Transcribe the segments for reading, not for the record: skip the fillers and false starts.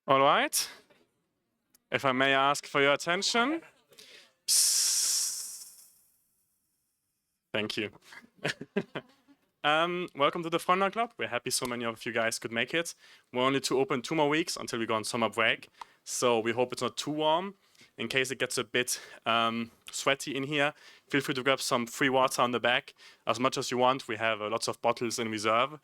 All right. If I may ask for your attention. Psst. Thank you. Welcome to the Frontline Club. We're happy so many of you guys could make it. We're only to open 2 more weeks until we go on summer break. So we hope it's not too warm. In case it gets a bit sweaty in here, feel free to grab some free water on the back as much as you want. We have lots of bottles in reserve.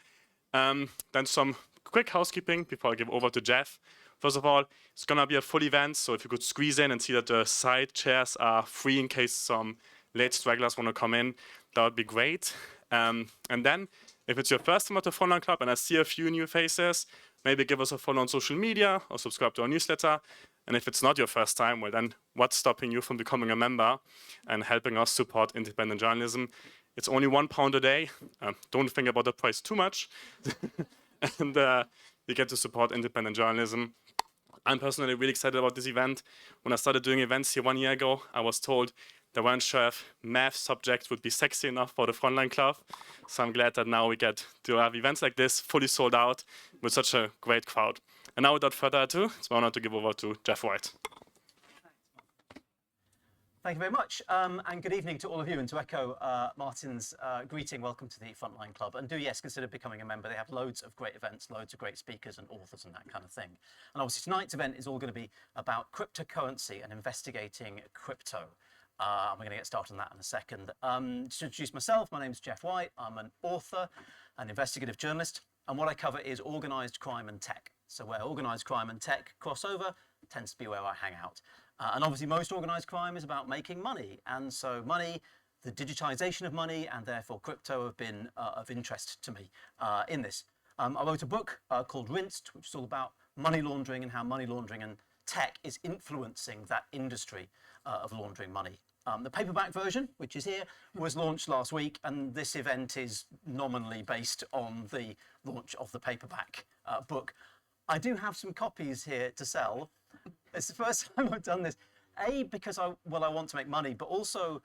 Then some quick housekeeping before I give over to Jeff. First of all, it's gonna be a full event, so if you could squeeze in and see that the side chairs are free in case some late stragglers want to come in, that would be great. And then, if it's your first time at the Frontline Club and I see a few new faces, maybe give us a follow on social media or subscribe to our newsletter. And if it's not your first time, well then, what's stopping you from becoming a member and helping us support independent journalism? It's only £1 a day. Don't think about the price too much. And you get to support independent journalism. I'm personally really excited about this event. When I started doing events here 1 year ago, I was told they weren't sure if math subjects would be sexy enough for the Frontline Club. So I'm glad that now we get to have events like this fully sold out with such a great crowd. And now without further ado, it's my honor to give over to Jeff White. Thank you very much, and good evening to all of you. And to echo Martin's greeting, welcome to the Frontline Club. And do, yes, consider becoming a member. They have loads of great events, loads of great speakers and authors and that kind of thing. And obviously tonight's event is all going to be about cryptocurrency and investigating crypto. We're going to get started on that in a second. To introduce myself, my name is Jeff White. I'm an author, an investigative journalist, and what I cover is organised crime and tech. So where organised crime and tech cross over tends to be where I hang out. And obviously most organised crime is about making money. And so money, the digitisation of money, and therefore crypto have been of interest to me in this. I wrote a book called Rinsed, which is all about money laundering and how money laundering and tech is influencing that industry of laundering money. The paperback version, which is here, was launched last week, and this event is nominally based on the launch of the paperback book. I do have some copies here to sell. It's the first time I've done this. A, because I want to make money, but also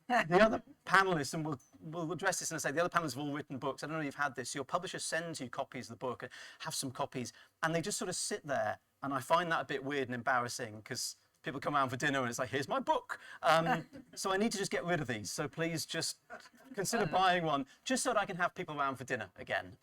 the other panelists, and we'll address this in a second, the other panelists have all written books. I don't know if you've had this. Your publisher sends you copies of the book, have some copies, and they just sort of sit there. And I find that a bit weird and embarrassing because people come around for dinner and it's like, here's my book. So I need to just get rid of these. So please just consider buying one, just so that I can have people around for dinner again.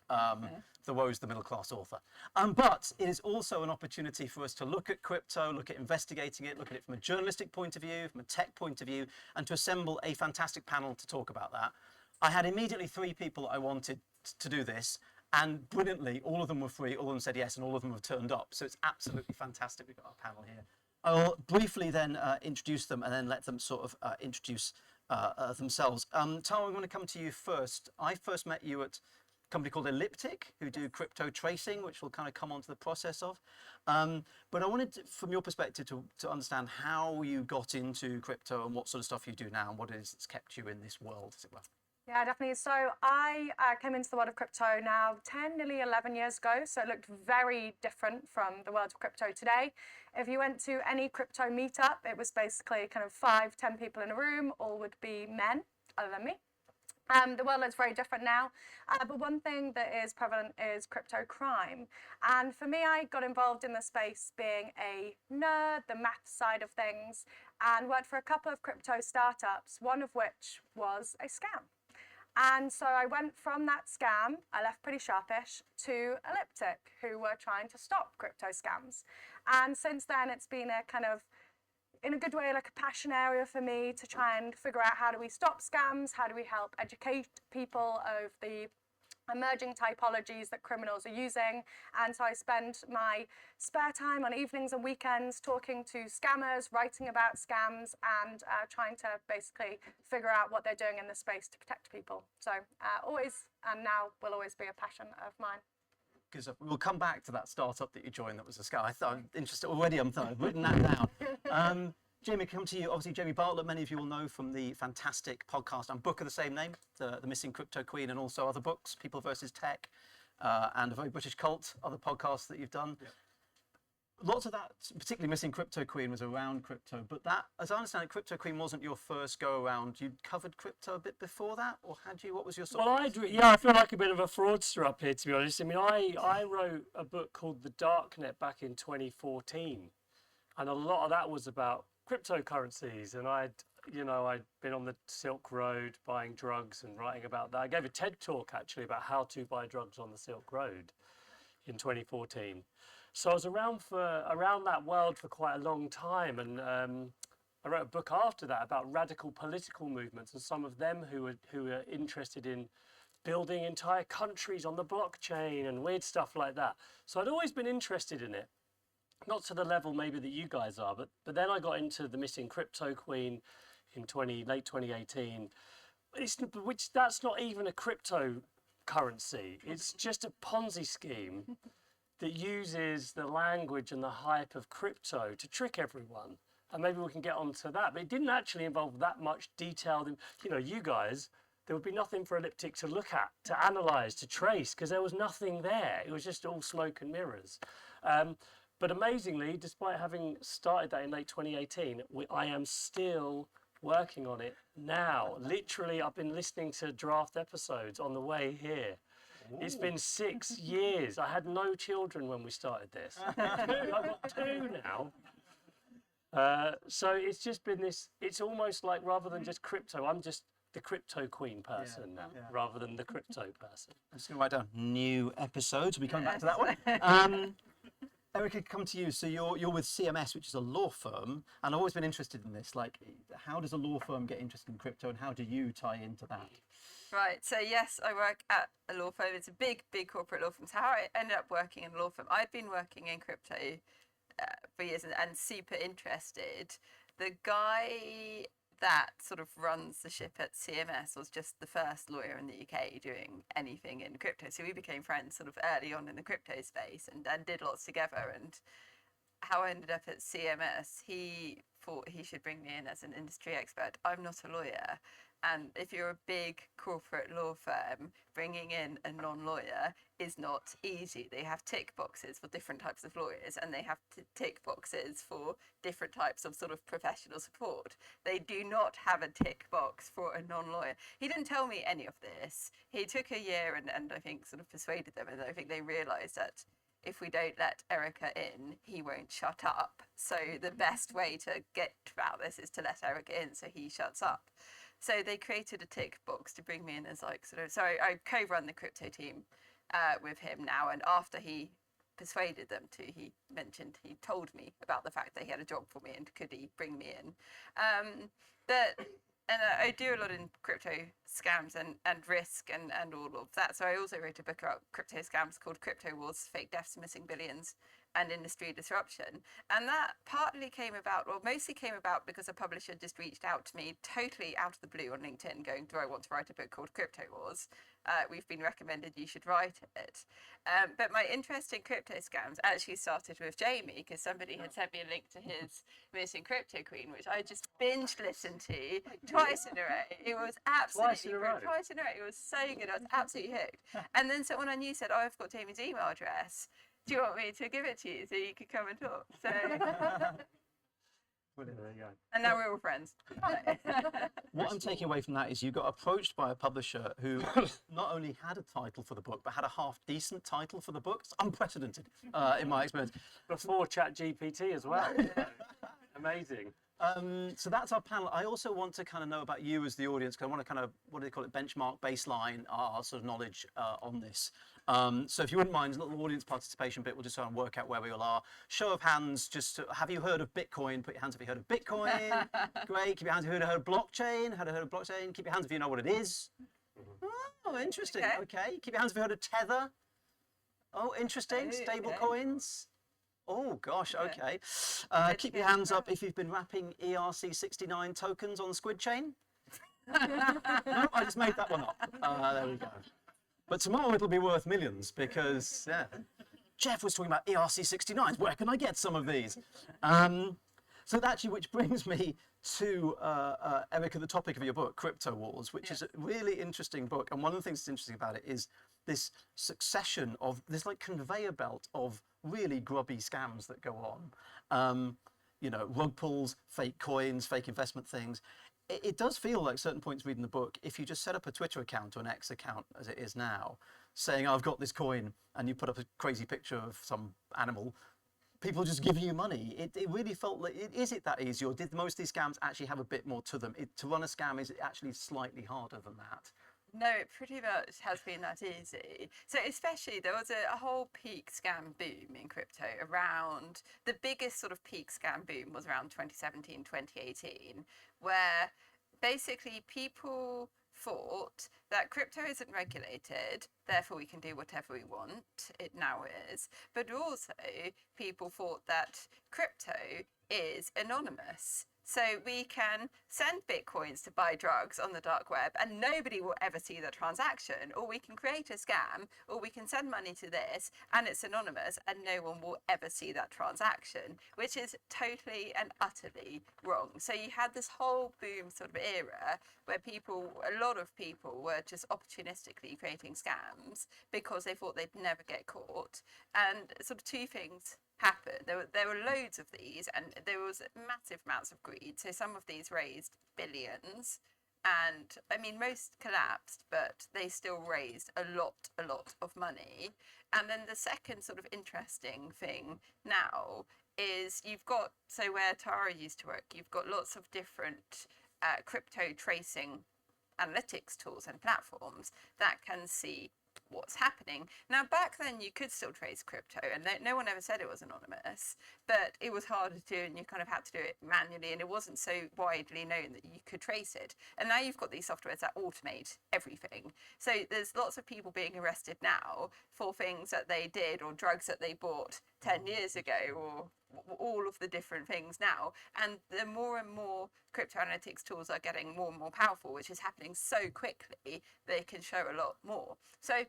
The woes the middle class author. But it is also an opportunity for us to look at crypto, look at investigating it, look at it from a journalistic point of view, from a tech point of view, and to assemble a fantastic panel to talk about that. I had immediately 3 people I wanted to do this, and brilliantly, all of them were free, all of them said yes, and all of them have turned up. So it's absolutely fantastic. We've got our panel here. I'll briefly then introduce them and then let them sort of introduce themselves. Tara, I'm going to come to you first. I first met you at a company called Elliptic, who do crypto tracing, which we'll kind of come on to the process of. But I wanted, from your perspective, to understand how you got into crypto and what sort of stuff you do now and what it is that's kept you in this world, as it were. Yeah, definitely. So I came into the world of crypto now 10, nearly 11 years ago. So it looked very different from the world of crypto today. If you went to any crypto meetup, it was basically kind of 5, 10 people in a room, all would be men, other than me. The world looks very different now, but one thing that is prevalent is crypto crime. And for me, I got involved in the space being a nerd, the math side of things, and worked for a couple of crypto startups, one of which was a scam. And so I went from that scam, I left pretty sharpish, to Elliptic, who were trying to stop crypto scams. And since then, it's been a kind of, in a good way, like a passion area for me to try and figure out how do we stop scams, how do we help educate people of the emerging typologies that criminals are using. And so I spend my spare time on evenings and weekends talking to scammers, writing about scams, and trying to basically figure out what they're doing in the space to protect people. So always and now will always be a passion of mine. Because we'll come back to that startup that you joined that was a scam. I'm interested already. I've written that down. Jamie, come to you. Obviously, Jamie Bartlett, many of you will know from the fantastic podcast and book of the same name, The Missing Crypto Queen, and also other books, People versus Tech, and A Very British Cult, other podcasts that you've done. Yeah. Lots of that, particularly Missing Crypto Queen, was around crypto. But that, as I understand it, Crypto Queen wasn't your first go around. You'd covered crypto a bit before that, or had you? What was your sort Well, of... I feel like a bit of a fraudster up here, to be honest. I mean, I wrote a book called The Darknet back in 2014, and a lot of that was about cryptocurrencies. And I'd been on the Silk Road buying drugs and writing about that. I gave a TED talk actually about how to buy drugs on the Silk Road in 2014. So I was around that world for quite a long time, and I wrote a book after that about radical political movements and some of them who were interested in building entire countries on the blockchain and weird stuff like that. So I'd always been interested in it, not to the level maybe that you guys are, but then I got into the Missing Crypto Queen in late 2018, which that's not even a cryptocurrency. It's just a Ponzi scheme that uses the language and the hype of crypto to trick everyone. And maybe we can get onto that. But it didn't actually involve that much detailed, you guys, there would be nothing for Elliptic to look at, to analyze, to trace, because there was nothing there. It was just all smoke and mirrors. But amazingly, despite having started that in late 2018, I am still working on it now. Literally, I've been listening to draft episodes on the way here. It's been 6 years. I had no children when we started this. I've got 2 now. So it's just been this, it's almost like rather than just crypto, I'm just the crypto queen person now, rather than the crypto person. I'm just going to write down new episodes. We'll be coming back to that one. Erica, come to you. So you're with CMS, which is a law firm, and I've always been interested in this. Like, how does a law firm get interested in crypto, and how do you tie into that? Right, so yes, I work at a law firm. It's a big corporate law firm. So how I ended up working in a law firm, I'd been working in crypto for years and super interested. The guy that sort of runs the ship at CMS was just the first lawyer in the UK doing anything in crypto. So we became friends sort of early on in the crypto space and did lots together. And how I ended up at CMS, he thought he should bring me in as an industry expert. I'm not a lawyer. And if you're a big corporate law firm, bringing in a non-lawyer is not easy. They have tick boxes for different types of lawyers, and they have tick boxes for different types of sort of professional support. They do not have a tick box for a non-lawyer. He didn't tell me any of this. He took a year and I think sort of persuaded them, and I think they realised that if we don't let Erica in, he won't shut up. So the best way to get about this is to let Erica in so he shuts up. So they created a tick box to bring me in as like sort of, so I co-run the crypto team with him now. And after he persuaded them to, he told me about the fact that he had a job for me and could he bring me in. And I do a lot in crypto scams and risk and all of that. So I also wrote a book about crypto scams called Crypto Wars, Fake Deaths, Missing Billions, and Industry Disruption. And that partly came about, or mostly came about, because a publisher just reached out to me totally out of the blue on LinkedIn going, do I want to write a book called Crypto Wars? We've been recommended you should write it. But my interest in crypto scams actually started with Jamie, because somebody had sent me a link to his Missing Crypto Queen, which I just binge listened to twice in a row. It was absolutely twice in a row. It was so good. I was absolutely hooked. And then someone I knew said, oh, I've got Jamie's email address. Do you want me to give it to you so you could come and talk? So, Brilliant. There you go. and now we're all friends. What I'm taking away from that is you got approached by a publisher who not only had a title for the book, but had a half-decent title for the book. It's unprecedented in my experience. Before ChatGPT as well. Amazing. So that's our panel. I also want to kind of know about you as the audience, because I want to kind of, what do they call it, benchmark, baseline our sort of knowledge on this. So if you wouldn't mind, a little audience participation bit, we'll just try and work out where we all are. Show of hands, just to, have you heard of Bitcoin? Put your hands if you heard of Bitcoin. Great. Keep your hands if you heard of blockchain. Heard of blockchain? Keep your hands if you know what it is. Oh, interesting. Okay. Keep your hands if you heard of Tether. Oh, interesting. Stable coins. Oh gosh, okay. Keep your hands up if you've been wrapping ERC69 tokens on Squid Chain. No, I just made that one up. There we go. But tomorrow it'll be worth millions because, yeah. Jeff was talking about ERC69s. Where can I get some of these? So actually, which brings me to, Erica, the topic of your book, Crypto Wars, which is a really interesting book. And one of the things that's interesting about it is this succession of this like conveyor belt of really grubby scams that go on. You know, rug pulls, fake coins, fake investment things. It does feel like certain points reading the book, if you just set up a Twitter account or an X account as it is now, saying, I've got this coin, and you put up a crazy picture of some animal, people just give you money. It really felt like, is it that easy, or did most of these scams actually have a bit more to them? To run a scam is actually slightly harder than that. No, it pretty much has been that easy. So especially there was a whole peak scam boom in crypto around, the biggest sort of peak scam boom was around 2017, 2018, where basically people thought that crypto isn't regulated, therefore we can do whatever we want. It now is. But also people thought that crypto is anonymous. So we can send bitcoins to buy drugs on the dark web and nobody will ever see the transaction. Or we can create a scam, or we can send money to this and it's anonymous and no one will ever see that transaction, which is totally and utterly wrong. So you had this whole boom sort of era where a lot of people were just opportunistically creating scams because they thought they'd never get caught. And sort of two things happened. There were loads of these, and there was massive amounts of greed. So some of these raised billions, and I mean most collapsed, but they still raised a lot of money. And then the second sort of interesting thing now is you've got, so where Tara used to work, you've got lots of different crypto tracing analytics tools and platforms that can see what's happening. Now back then you could still trace crypto and no one ever said it was anonymous, but it was harder to do and you kind of had to do it manually and it wasn't so widely known that you could trace it. And now you've got these softwares that automate everything. So there's lots of people being arrested now for things that they did or drugs that they bought 10 years ago or all of the different things now. And the more and more crypto analytics tools are getting more and more powerful, which is happening so quickly, they can show a lot more. So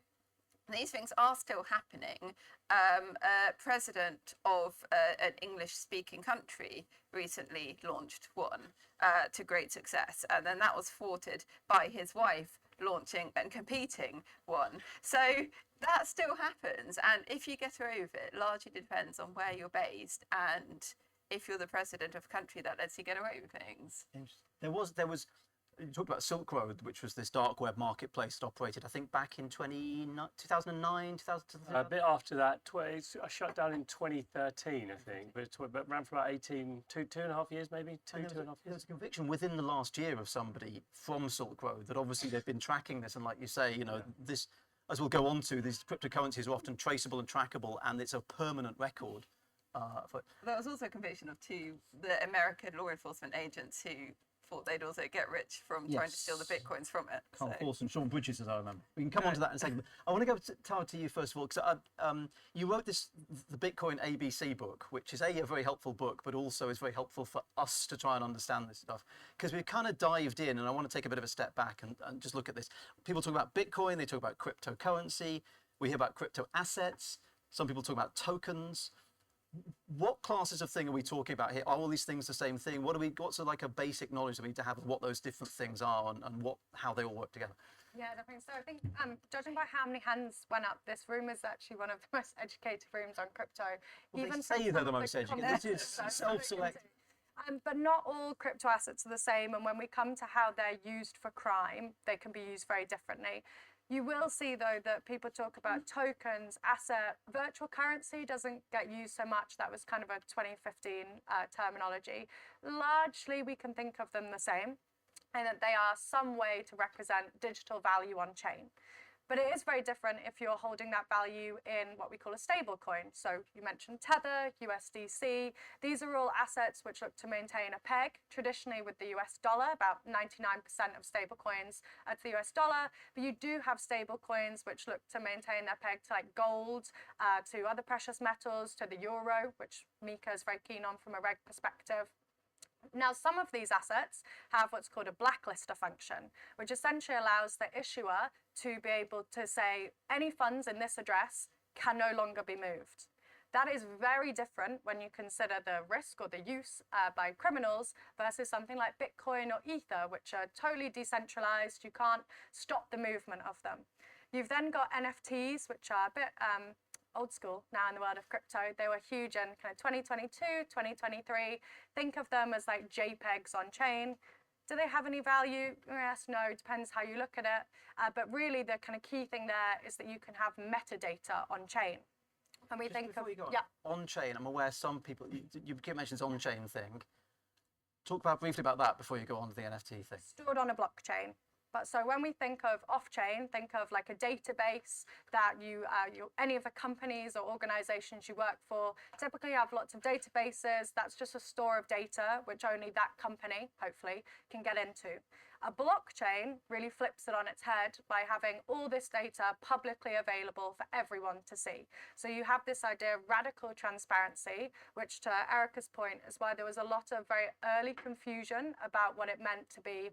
these things are still happening. A president of an English-speaking country recently launched one to great success, and then that was thwarted by his wife launching and competing one. So that still happens, and if you get away with it, largely depends on where you're based and if you're the president of a country that lets you get away with things. There was you talked about Silk Road, which was this dark web marketplace that operated, I think, back in 2009, 2000. A bit after that, I shut down in 2013, I think, but ran for about 2.5 years, maybe, two and a half There years. was a conviction within the last year of somebody from Silk Road that obviously they've been tracking this, and like you say, you know, this, as we'll go on to, these cryptocurrencies are often traceable and trackable, and it's a permanent record. There was also a conviction of the American law enforcement agents who thought they'd also get rich from trying to steal the bitcoins from it. Carl Force and Sean Bridges, as I remember. We can come on to that in a second. I want to go, Tara, to you first of all, because you wrote the Bitcoin ABC book, which is a very helpful book, but also is very helpful for us to try and understand this stuff. Because we kind of dived in, and I want to take a bit of a step back and just look at this. People talk about Bitcoin, they talk about cryptocurrency, we hear about crypto assets, some people talk about tokens. What classes of thing are we talking about here? Are all these things the same thing? What's like a basic knowledge that we need to have of what those different things are and how they all work together? Yeah, definitely. So I think, judging by how many hands went up, this room is actually one of the most educated rooms on crypto. Well, they say they're the most educated. This is self-select. But not all crypto assets are the same, and when we come to how they're used for crime, they can be used very differently. You will see, though, that people talk about tokens, asset, virtual currency doesn't get used so much. That was kind of a 2015 terminology. Largely, we can think of them the same, and that they are some way to represent digital value on chain. But it is very different if you're holding that value in what we call a stable coin. So you mentioned Tether, USDC. These are all assets which look to maintain a peg, traditionally with the US dollar. About 99% of stable coins are to the US dollar. But you do have stable coins which look to maintain their peg to like gold, to other precious metals, to the euro, which Mika is very keen on from a reg perspective. Now, some of these assets have what's called a blacklister function, which essentially allows the issuer to be able to say any funds in this address can no longer be moved. That is very different when you consider the risk or the use by criminals versus something like Bitcoin or Ether, which are totally decentralized. You can't stop the movement of them. You've then got NFTs, which are a bit old school now in the world of crypto. They were huge in kind of 2022, 2023. Think of them as like JPEGs on chain. Do they have any value? Yes, no, depends how you look at it. But really the kind of key thing there is that you can have metadata on chain. And we think of, on-chain, I'm aware some people, you keep mentioning this on-chain thing. Talk briefly about that before you go on to the NFT thing. Stored on a blockchain. But so when we think of off-chain, think of like a database that any of the companies or organizations you work for typically have lots of databases. That's just a store of data, which only that company, hopefully, can get into. A blockchain really flips it on its head by having all this data publicly available for everyone to see. So you have this idea of radical transparency, which to Erica's point is why there was a lot of very early confusion about what it meant to be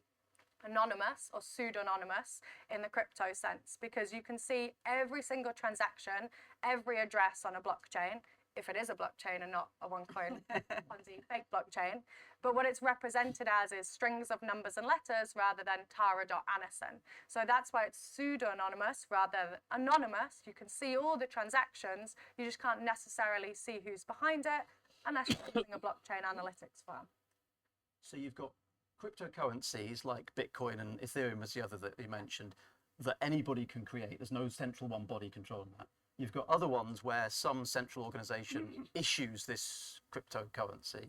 anonymous or pseudonymous in the crypto sense, because you can see every single transaction, every address on a blockchain, if it is a blockchain and not a OneCoin Ponzi fake blockchain. But what it's represented as is strings of numbers and letters rather than Tara.Anderson. So that's why it's pseudo-anonymous rather than anonymous. You can see all the transactions, you just can't necessarily see who's behind it unless you're using a blockchain analytics firm. So you've got cryptocurrencies like Bitcoin and Ethereum as the other that you mentioned, that anybody can create. There's no central one body controlling that. You've got other ones where some central organization issues this cryptocurrency.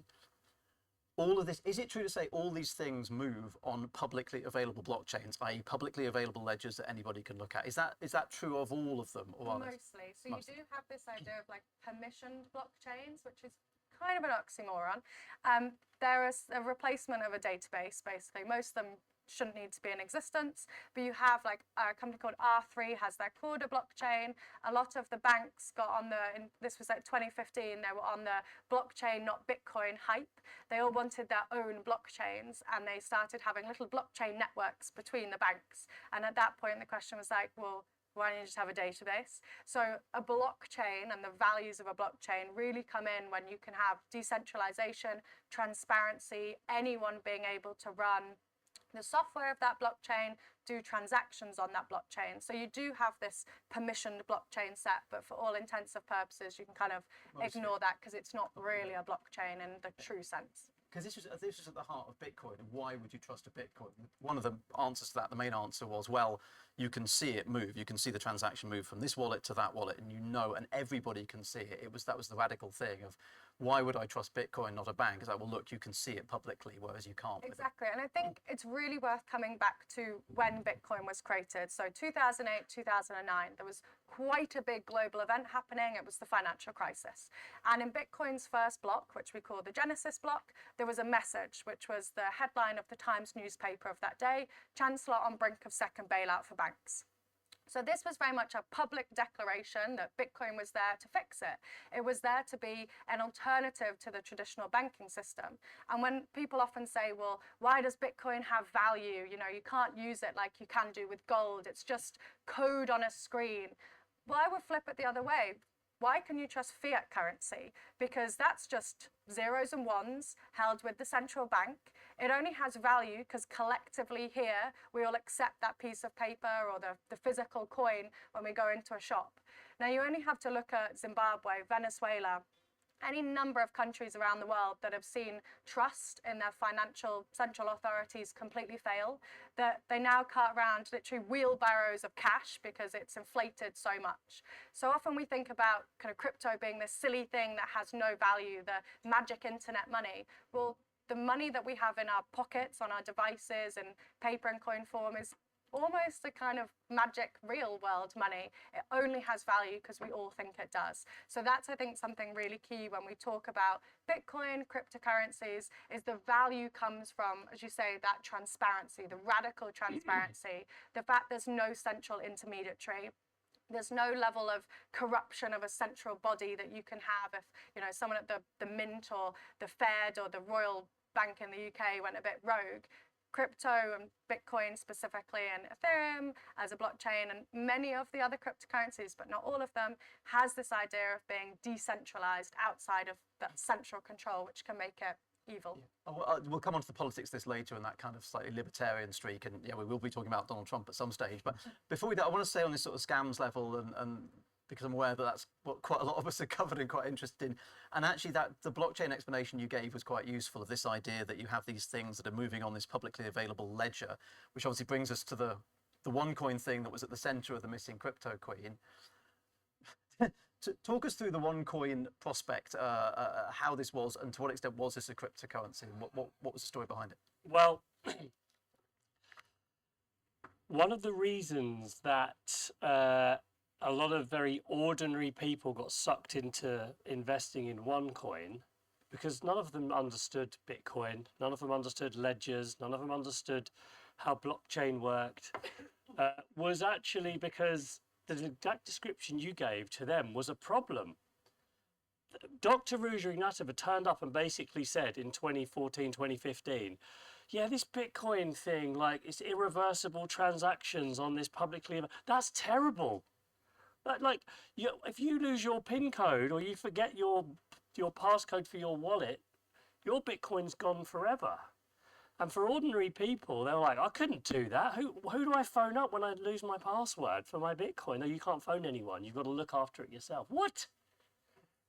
All of this, is it true to say all these things move on publicly available blockchains, i.e. publicly available ledgers that anybody can look at? Is that true of all of them? Or Mostly. So you do have this idea of like permissioned blockchains, which is kind of an oxymoron. There is a replacement of a database, basically. Most of them shouldn't need to be in existence, but you have like a company called R3 has their Corda blockchain. A lot of the banks got on this was like 2015, they were on the blockchain, not Bitcoin hype. They all wanted their own blockchains and they started having little blockchain networks between the banks. And at that point, the question was like, well, why don't you just have a database? So a blockchain and the values of a blockchain really come in when you can have decentralization, transparency, anyone being able to run the software of that blockchain, do transactions on that blockchain. So you do have this permissioned blockchain set, but for all intents and purposes, you can kind of ignore that because it's not really a blockchain in the true sense. Because this was at the heart of Bitcoin. And why would you trust a Bitcoin? One of the answers to that, the main answer was, well, you can see it move. You can see the transaction move from this wallet to that wallet, and you know, and everybody can see it. That was the radical thing of, why would I trust Bitcoin, not a bank? It's like, well, look, you can see it publicly, whereas you can't. Exactly, and I think it's really worth coming back to when Bitcoin was created. So 2008, 2009, there was quite a big global event happening. It was the financial crisis. And in Bitcoin's first block, which we call the Genesis block, there was a message, which was the headline of the Times newspaper of that day, Chancellor on brink of second bailout for banks. So this was very much a public declaration that Bitcoin was there to fix it. It was there to be an alternative to the traditional banking system. And when people often say, well, why does Bitcoin have value? You know, you can't use it like you can do with gold. It's just code on a screen. Well, I would flip it the other way. Why can you trust fiat currency? Because that's just zeros and ones held with the central bank. It only has value because collectively here, we all accept that piece of paper or the physical coin when we go into a shop. Now, you only have to look at Zimbabwe, Venezuela, any number of countries around the world that have seen trust in their financial central authorities completely fail, that they now cart around literally wheelbarrows of cash because it's inflated so much. So often we think about kind of crypto being this silly thing that has no value, the magic internet money. Well, the money that we have in our pockets, on our devices, in paper and coin form is almost a kind of magic real world money. It only has value because we all think it does. So that's, I think, something really key when we talk about Bitcoin, cryptocurrencies, is the value comes from, as you say, that transparency, the radical transparency, the fact there's no central intermediary. There's no level of corruption of a central body that you can have if, you know, someone at the Mint or the Fed or the Royal Bank in the UK went a bit rogue. Crypto and Bitcoin specifically, and Ethereum as a blockchain, and many of the other cryptocurrencies, but not all of them, has this idea of being decentralized outside of that central control, which can make it evil. We'll come on to the politics of this later and that kind of slightly libertarian streak, and yeah, we will be talking about Donald Trump at some stage. But before we do, I want to say on this sort of scams level, and because I'm aware that that's what quite a lot of us are covered and quite interested in, and actually that the blockchain explanation you gave was quite useful, of this idea that you have these things that are moving on this publicly available ledger, which obviously brings us to the OneCoin thing that was at the centre of the missing crypto queen. Talk us through the OneCoin prospect, how this was, and to what extent was this a cryptocurrency, and what was the story behind it? Well, one of the reasons that a lot of very ordinary people got sucked into investing in OneCoin, because none of them understood Bitcoin, none of them understood ledgers, none of them understood how blockchain worked, was actually because the exact description you gave to them was a problem. Dr. Ruja Ignatova turned up and basically said in 2014, 2015, yeah, this Bitcoin thing, like it's irreversible transactions on this publicly, that's terrible. Like, if you lose your PIN code or you forget your passcode for your wallet, your Bitcoin's gone forever. And for ordinary people, they're like, I couldn't do that. Who do I phone up when I lose my password for my Bitcoin? No, you can't phone anyone. You've got to look after it yourself. What?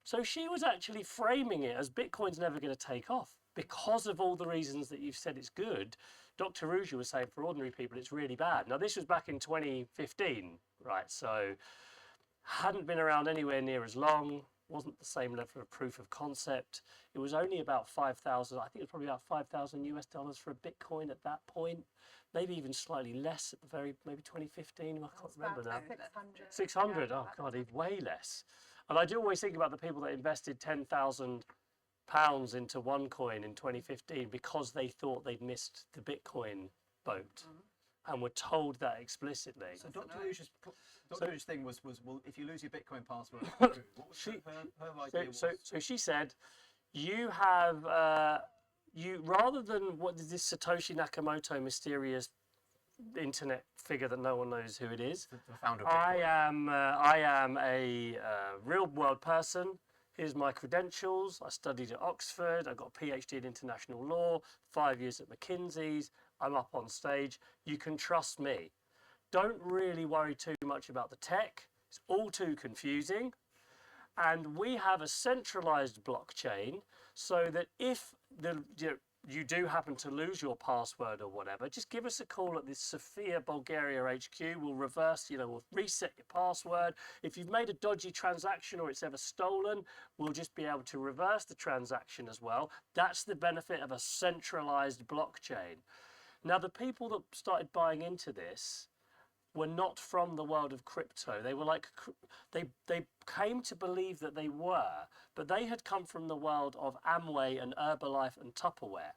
So she was actually framing it as Bitcoin's never going to take off because of all the reasons that you've said it's good. Dr. Ruja was saying for ordinary people, it's really bad. Now, this was back in 2015, right? So hadn't been around anywhere near as long. Wasn't the same level of proof of concept. It was only about 5,000, I think it was probably about 5,000 US dollars for a Bitcoin at that point. Maybe even slightly less at the maybe 2015, I can't remember now. 600. 600, Yeah, oh God, even way less. And I do always think about the people that invested £10,000 into OneCoin in 2015 because they thought they'd missed the Bitcoin boat and were told that explicitly. So Dr. Ruja's thing was, well, if you lose your Bitcoin password, what was her idea? So she said, you have, rather than what is this Satoshi Nakamoto mysterious internet figure that no one knows who it is, The founder of Bitcoin. I am a real world person. Here's my credentials. I studied at Oxford. I got a PhD in international law, 5 years at McKinsey's. I'm up on stage. You can trust me. Don't really worry too much about the tech. It's all too confusing. And we have a centralized blockchain so that if you do happen to lose your password or whatever, just give us a call at the Sofia, Bulgaria HQ. We'll reverse, we'll reset your password. If you've made a dodgy transaction or it's ever stolen, we'll just be able to reverse the transaction as well. That's the benefit of a centralized blockchain. Now, the people that started buying into this were not from the world of crypto. They were like, they came to believe that they were, but they had come from the world of Amway and Herbalife and Tupperware,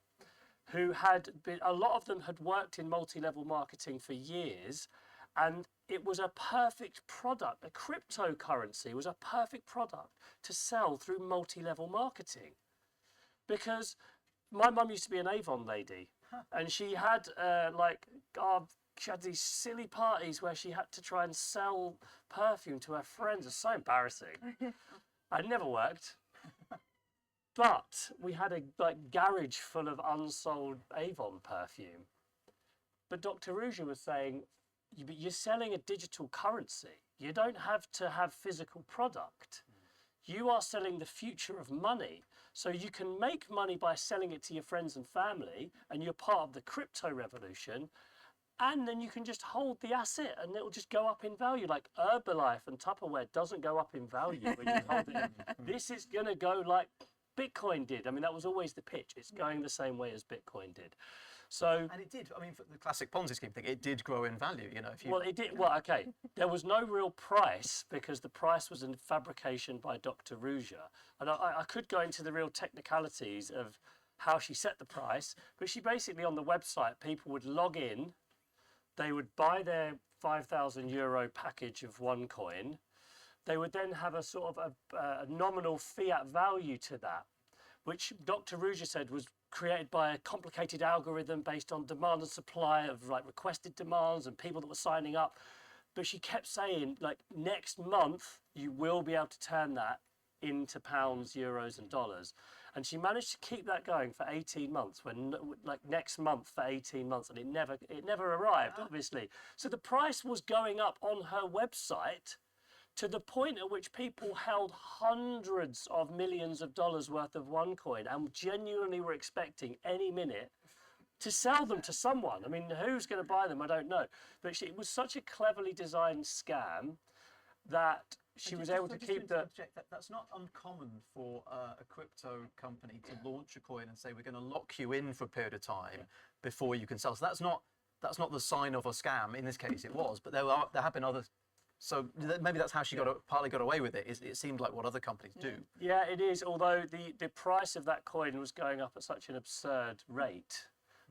who had been, a lot of them had worked in multi-level marketing for years, and it was a perfect product. A cryptocurrency was a perfect product to sell through multi-level marketing. Because my mum used to be an Avon lady, and she had she had these silly parties where she had to try and sell perfume to her friends. It's so embarrassing. It never worked. But we had a garage full of unsold Avon perfume. But Dr. Ruja was saying, you're selling a digital currency. You don't have to have physical product. You are selling the future of money. So you can make money by selling it to your friends and family, and you're part of the crypto revolution. And then you can just hold the asset and it'll just go up in value. Like Herbalife and Tupperware doesn't go up in value when you hold it. This is going to go like Bitcoin did. I mean, that was always the pitch. It's going the same way as Bitcoin did. So, and it did. I mean, for the classic Ponzi scheme thing, it did grow in value. If you well, it did. Well, okay. There was no real price because the price was a fabrication by Dr. Ruja. And I could go into the real technicalities of how she set the price, but she basically on the website, people would log in. They would buy their €5,000 package of OneCoin. They would then have a sort of a nominal fiat value to that, which Dr. Ruja said was created by a complicated algorithm based on demand and supply of requested demands and people that were signing up. But she kept saying, next month, you will be able to turn that into pounds, euros, and dollars. And she managed to keep that going for 18 months, like next month for 18 months, and it never arrived, obviously. So the price was going up on her website to the point at which people held hundreds of millions of dollars worth of OneCoin and genuinely were expecting any minute to sell them to someone. I mean, who's going to buy them? I don't know. But it was such a cleverly designed scam that she was able to keep the... That's not uncommon for a crypto company to launch a coin and say, we're going to lock you in for a period of time before you can sell. So that's not the sign of a scam. In this case, it was. But there have been others. So maybe that's how she partly got away with it. It seemed like what other companies do. Yeah, it is. Although the price of that coin was going up at such an absurd rate,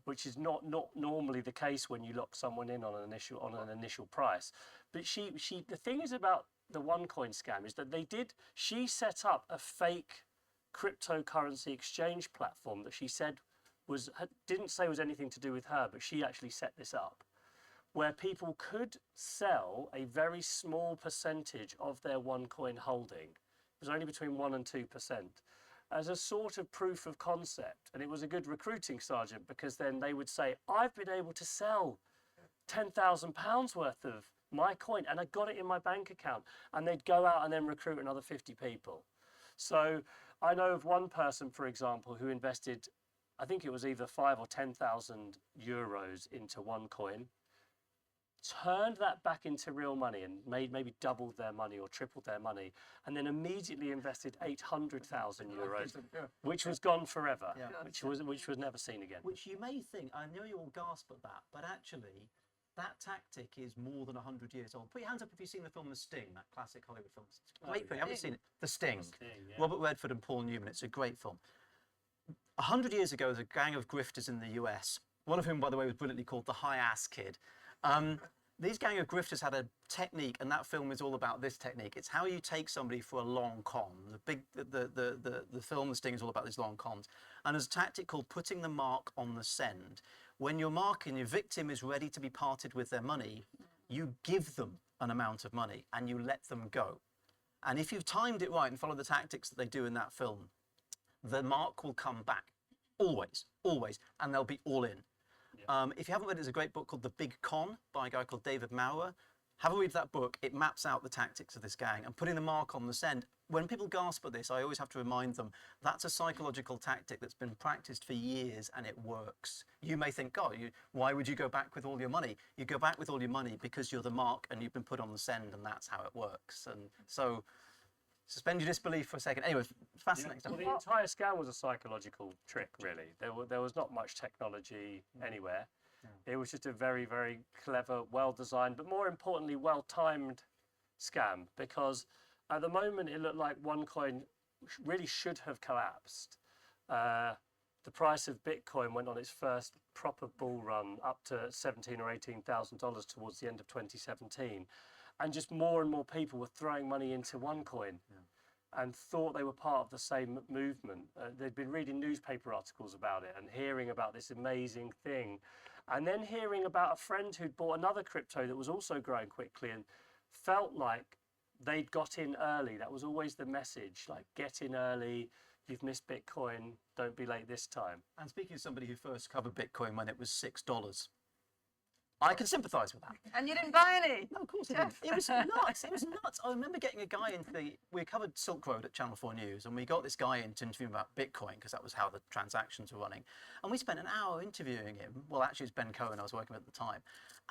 which is not normally the case when you lock someone in on an initial price. But the thing is about the OneCoin scam is that she set up a fake cryptocurrency exchange platform that she said didn't say was anything to do with her, but she actually set this up, where people could sell a very small percentage of their OneCoin holding. It was only between 1% and 2%. As a sort of proof of concept. And it was a good recruiting sergeant, because then they would say, I've been able to sell £10,000 worth of my coin and I got it in my bank account. And they'd go out and then recruit another 50 people. So I know of one person, for example, who invested, I think it was either 5,000 or 10,000 euros into OneCoin, turned that back into real money and maybe doubled their money or tripled their money, and then immediately invested 800,000 euros, which was gone forever, which was never seen again. Which you may think, I know you all gasp at that, but actually, that tactic is more than 100 years old. Put your hands up if you've seen the film The Sting, that classic Hollywood film. It's a great film. Haven't seen it? The Sting. Robert Redford and Paul Newman. It's a great film. 100 years ago, there was a gang of grifters in the US, one of whom, by the way, was brilliantly called the High Ass Kid. These gang of grifters had a technique, and that film is all about this technique. It's how you take somebody for a long con. The film The Sting is all about these long cons. And there's a tactic called putting the mark on the send. When your mark and your victim is ready to be parted with their money, you give them an amount of money and you let them go. And if you've timed it right and followed the tactics that they do in that film, the mark will come back. Always, always. And they'll be all in. If you haven't read it, there's a great book called The Big Con by a guy called David Maurer. Have a read that book. It maps out the tactics of this gang and putting the mark on the send. When people gasp at this, I always have to remind them that's a psychological tactic that's been practiced for years and it works. You may think, God, why would you go back with all your money? You go back with all your money because you're the mark and you've been put on the send, and that's how it works. And so suspend your disbelief for a second. Anyway, fascinating stuff. Well, the entire scam was a psychological trick, really. There was not much technology anywhere. It was just a very, very clever, well-designed, but more importantly, well-timed scam, because at the moment it looked like OneCoin really should have collapsed. The price of Bitcoin went on its first proper bull run up to $17,000 or $18,000 towards the end of 2017. And just more and more people were throwing money into OneCoin and thought they were part of the same movement. They'd been reading newspaper articles about it and hearing about this amazing thing. And then hearing about a friend who'd bought another crypto that was also growing quickly and felt like they'd got in early. That was always the message, like, get in early, you've missed Bitcoin, don't be late this time. And speaking of somebody who first covered Bitcoin when it was $6, I can sympathise with that. And you didn't buy any? No, of course I didn't. It was nuts. It was nuts. I remember getting a guy into we covered Silk Road at Channel 4 News, and we got this guy in to interview him about Bitcoin, because that was how the transactions were running. And we spent an hour interviewing him. Well, actually, it was Ben Cohen I was working with at the time.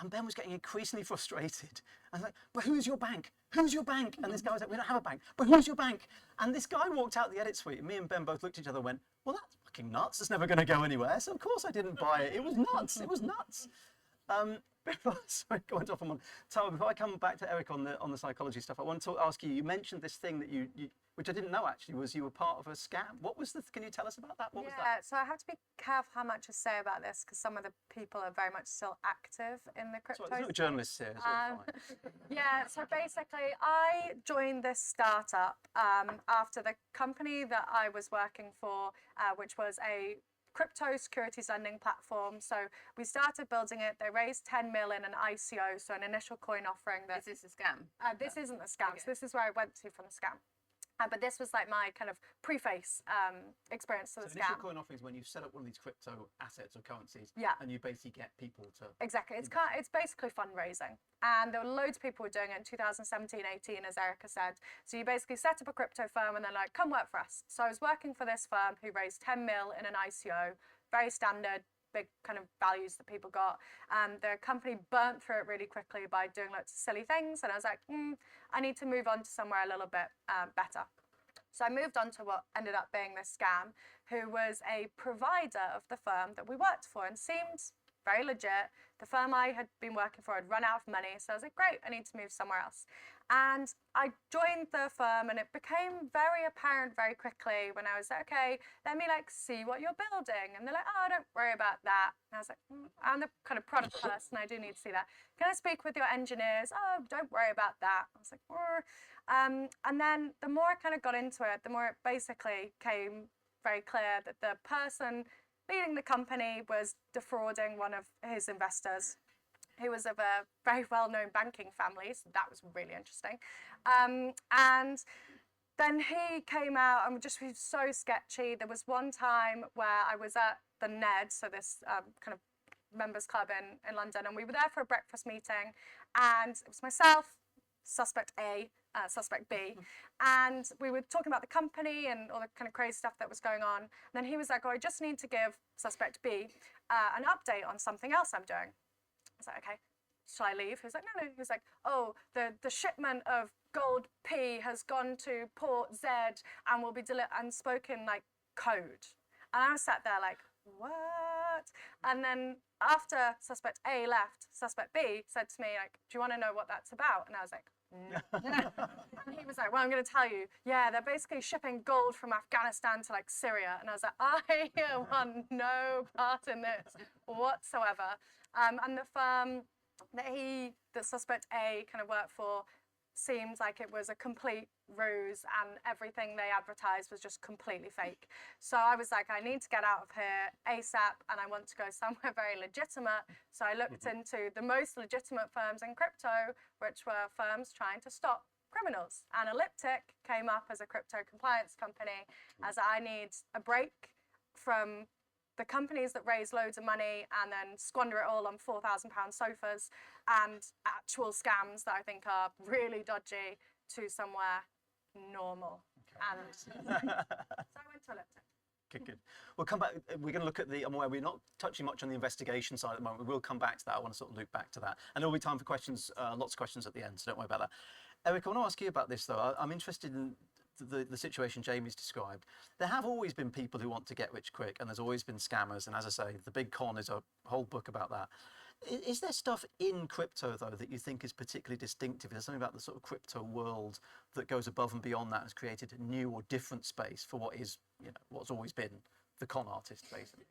And Ben was getting increasingly frustrated. I was like, but who's your bank? Who's your bank? And this guy was like, we don't have a bank. But who's your bank? And this guy walked out the edit suite, and me and Ben both looked at each other and went, well, that's fucking nuts. It's never going to go anywhere. So, of course, I didn't buy it. It was nuts. It was nuts. Sorry, going off on one. Tara, before I come back to Eric on the psychology stuff, I want to ask you. You mentioned this thing that you which I didn't know actually, was you were part of a scam. What was the? Can you tell us about that? What was that? So I have to be careful how much I say about this, because some of the people are very much still active in the crypto. There's no journalists here. It's all fine. Yeah. So basically, I joined this startup after the company that I was working for, which was a crypto securities lending platform. So we started building it. They raised 10 mil in an ICO, so an initial coin offering. Is this a scam? This isn't a scam. Okay. So this is where I went to from the scam. But this was like my kind of preface experience to the So initial scam. coin offering is when you set up one of these crypto assets or currencies, Yeah. and you basically get people to. Exactly. It's basically fundraising. And there were loads of people who were doing it in 2017, 18, as Erica said. So you basically set up a crypto firm and they're like, come work for us. So I was working for this firm who raised 10 mil in an ICO, very standard, big kind of values that people got. The company burnt through it really quickly by doing lots of silly things. And I was like, I need to move on to somewhere a little bit better. So I moved on to what ended up being this scam, who was a provider of the firm that we worked for and seemed very legit. The firm I had been working for had run out of money, so I was like, great, I need to move somewhere else. And I joined the firm, and it became very apparent very quickly when I was like, okay, let me like see what you're building. And they're like, oh, don't worry about that. And I was like, I'm the kind of product person, I do need to see that. Can I speak with your engineers? Oh, don't worry about that. I was like, and then the more I kind of got into it, the more it basically came very clear that the person leading the company was defrauding one of his investors, who was of a very well-known banking family, so that was really interesting. And then he came out and just was so sketchy. There was one time where I was at the Ned, so this kind of members club in London, and we were there for a breakfast meeting, and it was myself, suspect A, suspect B, and we were talking about the company and all the kind of crazy stuff that was going on. And then he was like, oh, I just need to give suspect B an update on something else I'm doing. I was like, okay, shall I leave? He was like, no. He was like, oh, the shipment of gold P has gone to port Z and will be and spoken like code. And I was sat there like, what? And then after suspect A left, suspect B said to me, like, do you want to know what that's about? And I was like, and he was like, well, I'm going to tell you, yeah, they're basically shipping gold from Afghanistan to like Syria. And I was like, I want no part in this whatsoever. And the firm that suspect A kind of worked for seemed like it was a complete ruse, and everything they advertised was just completely fake. So I was like, I need to get out of here ASAP, and I want to go somewhere very legitimate. So I looked into the most legitimate firms in crypto, which were firms trying to stop criminals. And Elliptic came up as a crypto compliance company, as I need a break from the companies that raise loads of money and then squander it all on £4,000 sofas and actual scams that I think are really dodgy, to somewhere normal. Okay. And so I went to Elliptic. Okay, good. We'll come back. We're going to look at the. I'm aware we're not touching much on the investigation side at the moment. We will come back to that. I want to sort of loop back to that, and there will be time for questions. Lots of questions at the end, so don't worry about that. Eric, I want to ask you about this though. I'm interested in the situation Jamie's described. There have always been people who want to get rich quick, and there's always been scammers. And as I say, the big con is a whole book about that. Is there stuff in crypto though that you think is particularly distinctive? Is there something about the sort of crypto world that goes above and beyond that, has created a new or different space for what is, what's always been the con artist, basically?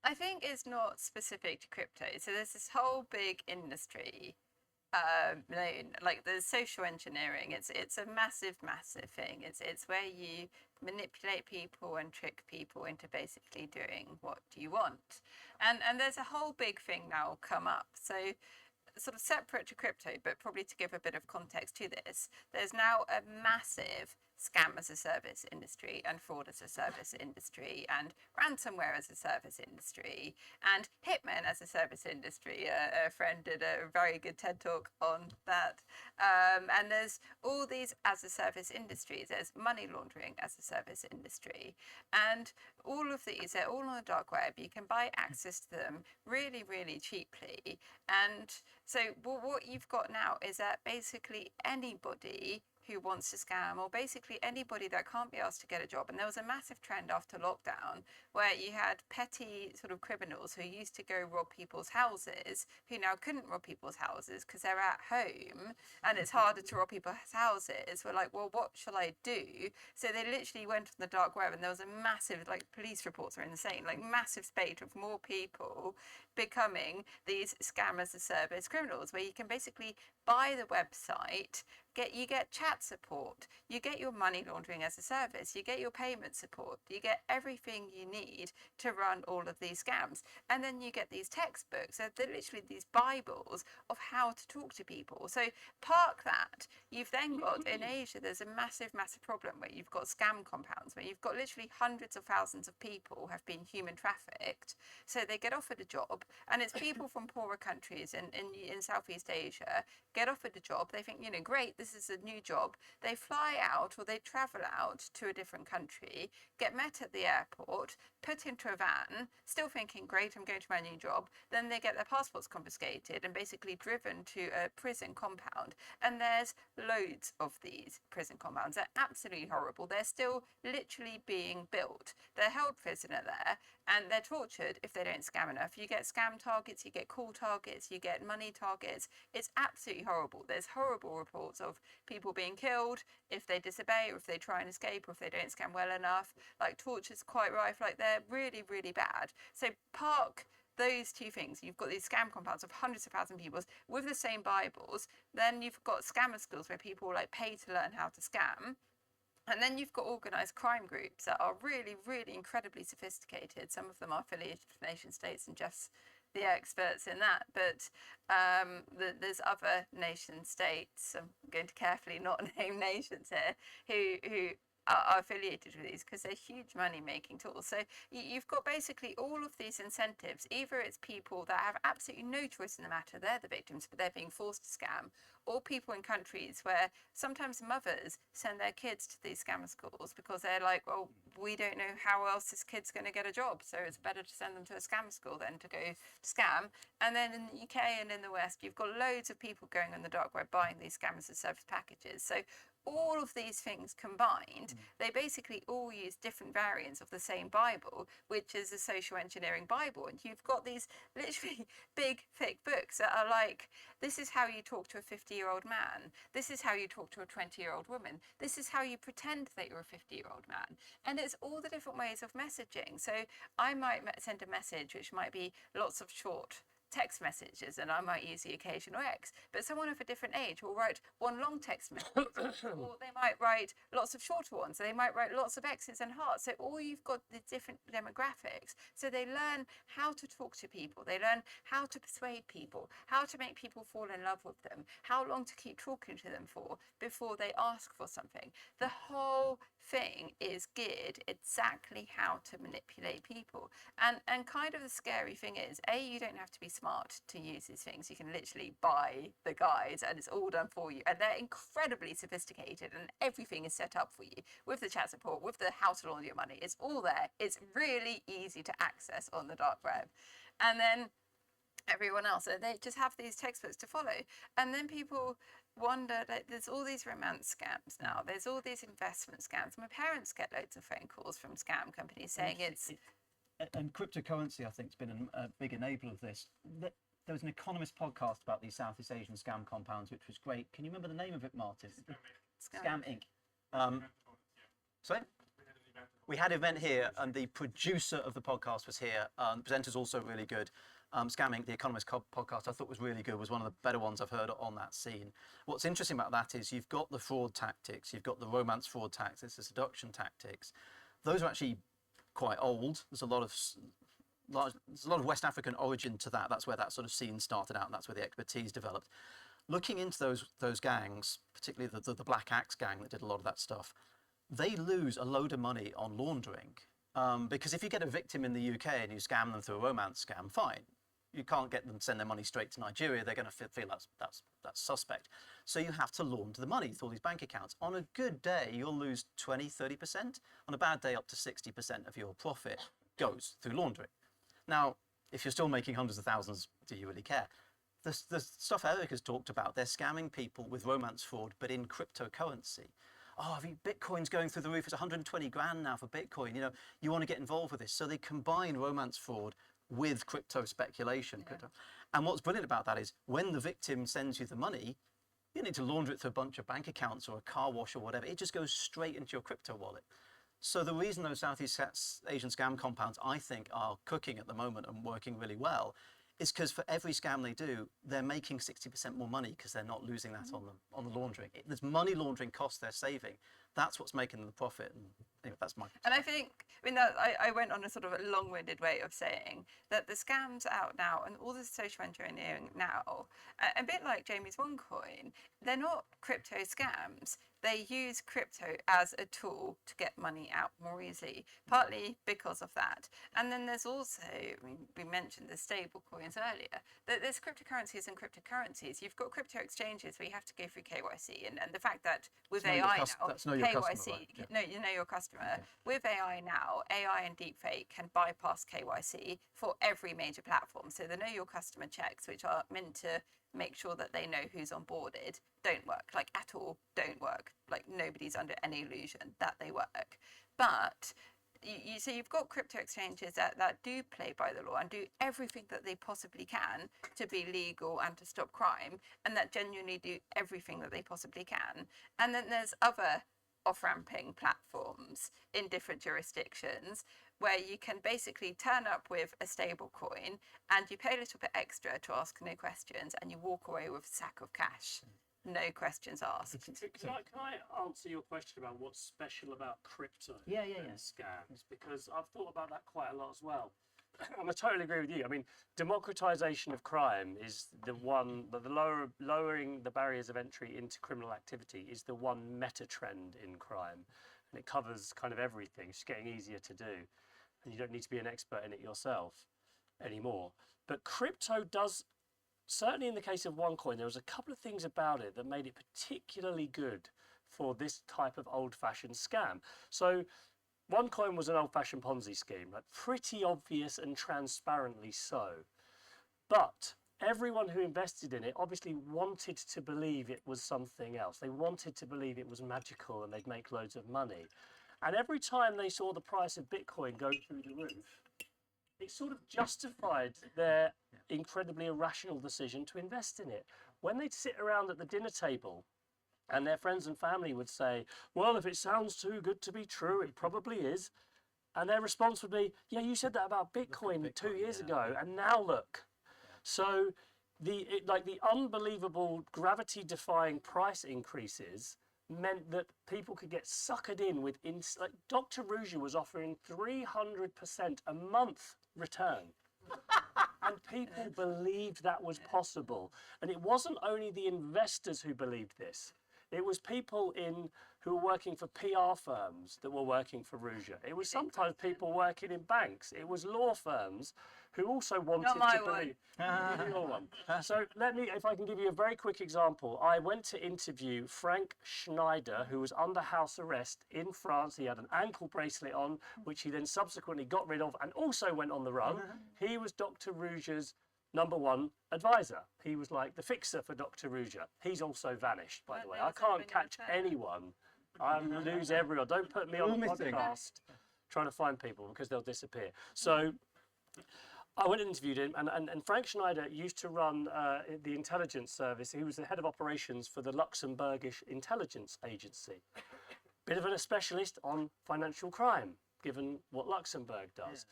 I think it's not specific to crypto. So there's this whole big industry, like the social engineering. It's a massive thing. It's where you manipulate people and trick people into basically doing what you want. And there's a whole big thing now come up. So sort of separate to crypto, but probably to give a bit of context to this, there's now a massive scam as a service industry and fraud as a service industry and ransomware as a service industry and hitmen as a service industry. A friend did a very good TED talk on that. And there's all these as a service industries. There's money laundering as a service industry. And all of these, they're all on the dark web. You can buy access to them really, really cheaply. And so what you've got now is that basically anybody who wants to scam, or basically anybody that can't be asked to get a job. And there was a massive trend after lockdown where you had petty sort of criminals who used to go rob people's houses, who now couldn't rob people's houses because they're at home and it's harder to rob people's houses. We're like, well, what shall I do? So they literally went on the dark web, and there was a massive, like, police reports are insane, like massive spate of more people becoming these scam as a service criminals, where you can basically buy the website you get chat support, you get your money laundering as a service, you get your payment support, you get everything you need to run all of these scams. And then you get these textbooks, so they're literally these Bibles of how to talk to people. So park that. You've then got, in Asia, there's a massive problem where you've got scam compounds, where you've got literally hundreds of thousands of people have been human trafficked. So they get offered a job, and it's people from poorer countries in Southeast Asia get offered a job. They think, great, this is a new job. They fly out or they travel out to a different country, get met at the airport, put into a van, still thinking, great, I'm going to my new job. Then they get their passports confiscated and basically driven to a prison compound. And there's loads of these prison compounds. They're absolutely horrible. They're still literally being built. They're held prisoner there, and they're tortured if they don't scam enough. You get scam targets, you get call targets, you get money targets. It's absolutely horrible. There's horrible reports of people being killed if they disobey, or if they try and escape, or if they don't scam well enough. Like, torture's quite rife. Like, they're really, really bad. So park those two things. You've got these scam compounds of hundreds of thousands of people with the same Bibles. Then you've got scammer schools where people like pay to learn how to scam. And then you've got organised crime groups that are really, really incredibly sophisticated. Some of them are affiliated with nation states, and Jeff's the experts in that. But there's other nation states, I'm going to carefully not name nations here, who are affiliated with these because they're huge money-making tools. So you've got basically all of these incentives. Either it's people that have absolutely no choice in the matter, they're the victims, but they're being forced to scam, or people in countries where sometimes mothers send their kids to these scammer schools because they're like, well, we don't know how else this kid's going to get a job, so it's better to send them to a scammer school than to go scam. And then in the UK and in the West, you've got loads of people going on the dark web buying these scammers as service packages. So all of these things combined, they basically all use different variants of the same Bible, which is a social engineering Bible. And you've got these literally big, thick books that are like, this is how you talk to a 50-year-old man. This is how you talk to a 20-year-old woman. This is how you pretend that you're a 50-year-old man. And it's all the different ways of messaging. So I might send a message which might be lots of short text messages, and I might use the occasional X, but someone of a different age will write one long text message, or they might write lots of shorter ones, so they might write lots of X's and hearts. So all you've got the different demographics, so they learn how to talk to people, they learn how to persuade people, how to make people fall in love with them, how long to keep talking to them for before they ask for something. The whole thing is geared exactly how to manipulate people. And kind of the scary thing is, you don't have to be smart to use these things. You can literally buy the guides and it's all done for you. And they're incredibly sophisticated, and everything is set up for you with the chat support, with the how to launder your money. It's all there. It's really easy to access on the dark web. And then everyone else, they just have these textbooks to follow. And then people wonder, like, there's all these romance scams now, there's all these investment scams. My parents get loads of phone calls from scam companies saying and cryptocurrency, I think, has been a big enabler of this. There was an Economist podcast about these Southeast Asian scam compounds, which was great. Can you remember the name of it, Martin? Scam Inc. Sorry? We had an event here, and the producer of the podcast was here. The presenter's also really good. Scam Inc., the Economist podcast, I thought was really good, was one of the better ones I've heard on that scene. What's interesting about that is you've got the fraud tactics, you've got the romance fraud tactics, the seduction tactics. Those are actually quite old. There's a lot of West African origin to that. That's where that sort of scene started out, and that's where the expertise developed. Looking into those gangs, particularly the Black Axe gang that did a lot of that stuff, they lose a load of money on laundering. Because if you get a victim in the UK and you scam them through a romance scam, fine. You can't get them to send their money straight to Nigeria. They're going to feel that's suspect. So you have to launder the money through all these bank accounts. On a good day, you'll lose 20, 30%. On a bad day, up to 60% of your profit goes through laundering. Now, if you're still making hundreds of thousands, do you really care? The stuff Eric has talked about, they're scamming people with romance fraud, but in cryptocurrency. Oh, Bitcoin's going through the roof. It's 120 grand now for Bitcoin. You want to get involved with this. So they combine romance fraud with crypto speculation. Yeah. And what's brilliant about that is when the victim sends you the money, you need to launder it through a bunch of bank accounts or a car wash or whatever. It just goes straight into your crypto wallet. So the reason those Southeast Asian scam compounds, I think, are cooking at the moment and working really well is because for every scam they do, they're making 60% more money because they're not losing that on the laundering. There's money laundering costs they're saving. That's what's making them the profit. And anyway, that's my. And I think, I mean, that I went on a sort of a long-winded way of saying that the scams out now and all the social engineering now, a bit like Jamie's OneCoin, they're not crypto scams. They use crypto as a tool to get money out more easily, partly because of that. And then there's also, I mean, we mentioned the stable coins earlier, that there's cryptocurrencies and cryptocurrencies. You've got crypto exchanges where you have to go through KYC. And the fact that with Know your AI cus- now, that's know your KYC, customer, right? Yeah. no, you know your customer. With AI now, AI and deepfake can bypass KYC for every major platform. So the know your customer checks, which are meant to make sure that they know who's onboarded, don't work, like at all, don't work. Like nobody's under any illusion that they work. But so you've got crypto exchanges that do play by the law and do everything that they possibly can to be legal and to stop crime, and that genuinely do everything that they possibly can. And then there's other off-ramping platforms in different jurisdictions where you can basically turn up with a stable coin and you pay a little bit extra to ask no questions and you walk away with a sack of cash, no questions asked. Can I answer your question about what's special about crypto Yeah. and scams? Because I've thought about that quite a lot as well. And I totally agree with you. I mean, democratization of crime is the one, the lowering the barriers of entry into criminal activity is the one meta trend in crime. And it covers kind of everything. It's getting easier to do. And you don't need to be an expert in it yourself anymore. But crypto does, certainly in the case of OneCoin, there was a couple of things about it that made it particularly good for this type of old-fashioned scam. So OneCoin was an old-fashioned Ponzi scheme, like pretty obvious and transparently so. But everyone who invested in it obviously wanted to believe it was something else. They wanted to believe it was magical and they'd make loads of money. And every time they saw the price of Bitcoin go through the roof, it sort of justified their incredibly irrational decision to invest in it. When they'd sit around at the dinner table and their friends and family would say, well, if it sounds too good to be true, it probably is. And their response would be, yeah, you said that about Bitcoin 2 years ago, and now look. So the unbelievable gravity-defying price increases meant that people could get suckered in with, like Dr. Ruja was offering 300% a month return. And people believed that was possible. And it wasn't only the investors who believed this. It was people who were working for PR firms that were working for Ruja. It was sometimes people working in banks. It was law firms who also wanted to believe. Your one. So if I can give you a very quick example. I went to interview Frank Schneider, who was under house arrest in France. He had an ankle bracelet on, which he then subsequently got rid of and also went on the run. He was Dr. Ruja's #1 advisor. He was like the fixer for Dr. Ruja. He's also vanished, by the way. I can't catch anyone. I lose everyone. Don't put me on the podcast trying to find people because they'll disappear. So I went and interviewed him, and Frank Schneider used to run the intelligence service. He was the head of operations for the Luxembourgish intelligence agency. Bit of a specialist on financial crime, given what Luxembourg does.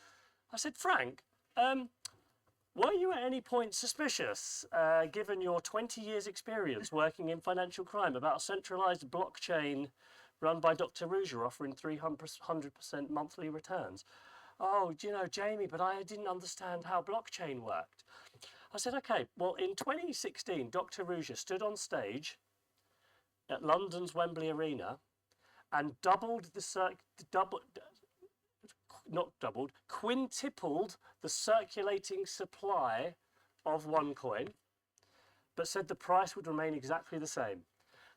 I said, Frank, were you at any point suspicious, given your 20 years experience working in financial crime, about a centralized blockchain run by Dr. Ruja offering 300% monthly returns? Oh, do you know, Jamie, but I didn't understand how blockchain worked. I said, okay, well, in 2016, Dr. Ruja stood on stage at London's Wembley Arena and quintupled the circulating supply of OneCoin, but said the price would remain exactly the same.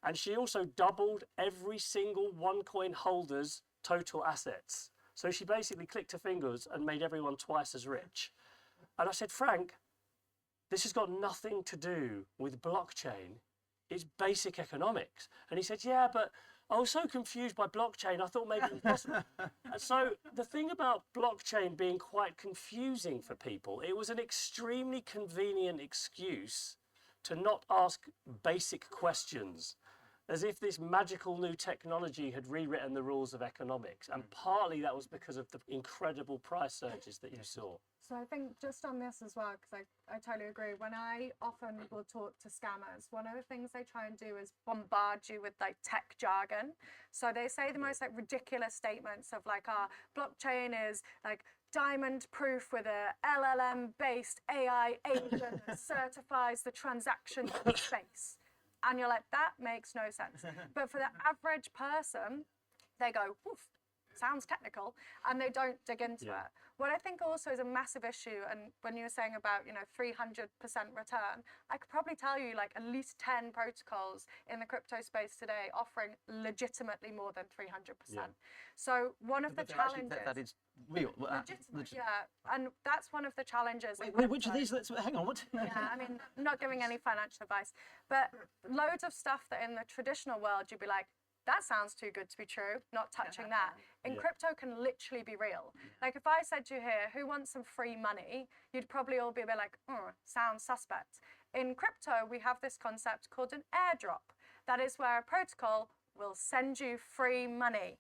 And she also doubled every single OneCoin holder's total assets. So she basically clicked her fingers and made everyone twice as rich. And I said, Frank, this has got nothing to do with blockchain. It's basic economics. And he said, yeah, but I was so confused by blockchain, I thought maybe it was possible. And so the thing about blockchain being quite confusing for people, it was an extremely convenient excuse to not ask basic questions. as if this magical new technology had rewritten the rules of economics. And partly that was because of the incredible price surges that you saw. So I think just on this as well, because I totally agree. When I often will talk to scammers, one of the things they try and do is bombard you with like tech jargon. So they say the most like ridiculous statements of like, our blockchain is like diamond proof with a LLM based AI agent that certifies the transaction in space. And you're like, that makes no sense. But for the average person, they go, oof, sounds technical, and they don't dig into it. What I think also is a massive issue, and when you were saying about, 300% return, I could probably tell you like at least 10 protocols in the crypto space today offering legitimately more than 300%. So one of the challenges... that is real. Yeah, and that's one of the challenges. Wait, which of these? Hang on. What? Yeah, I mean, not giving any financial advice, but loads of stuff that in the traditional world you'd be like, that sounds too good to be true, not touching that. In crypto can literally be real. Like if I said to you here, who wants some free money? You'd probably all be a bit like, sounds suspect. In crypto, we have this concept called an airdrop. That is where a protocol will send you free money.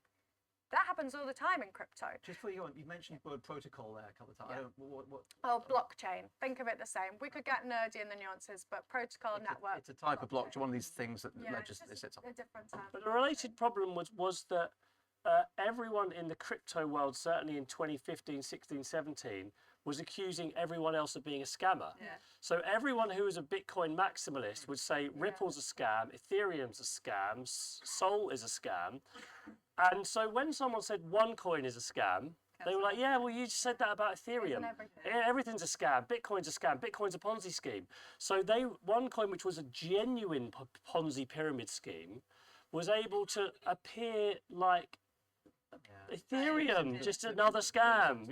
That happens all the time in crypto. Just before you go on, you mentioned the word protocol there a couple of times. Yeah. Oh, blockchain. Think of it the same. We could get nerdy in the nuances, but protocol network. It's a type of blockchain, one of these things that it's sits on. a different term. But the related problem was that everyone in the crypto world, certainly in 2015, 16, 17, was accusing everyone else of being a scammer. Yeah. So everyone who was a Bitcoin maximalist would say Ripple's a scam, Ethereum's a scam, Sol is a scam. And so when someone said OneCoin is a scam, they were like, yeah, well, you just said that about Ethereum. Everything's a scam. Bitcoin's a scam. Bitcoin's a Ponzi scheme. So OneCoin, which was a genuine Ponzi pyramid scheme, was able to appear like Ethereum, just another scam,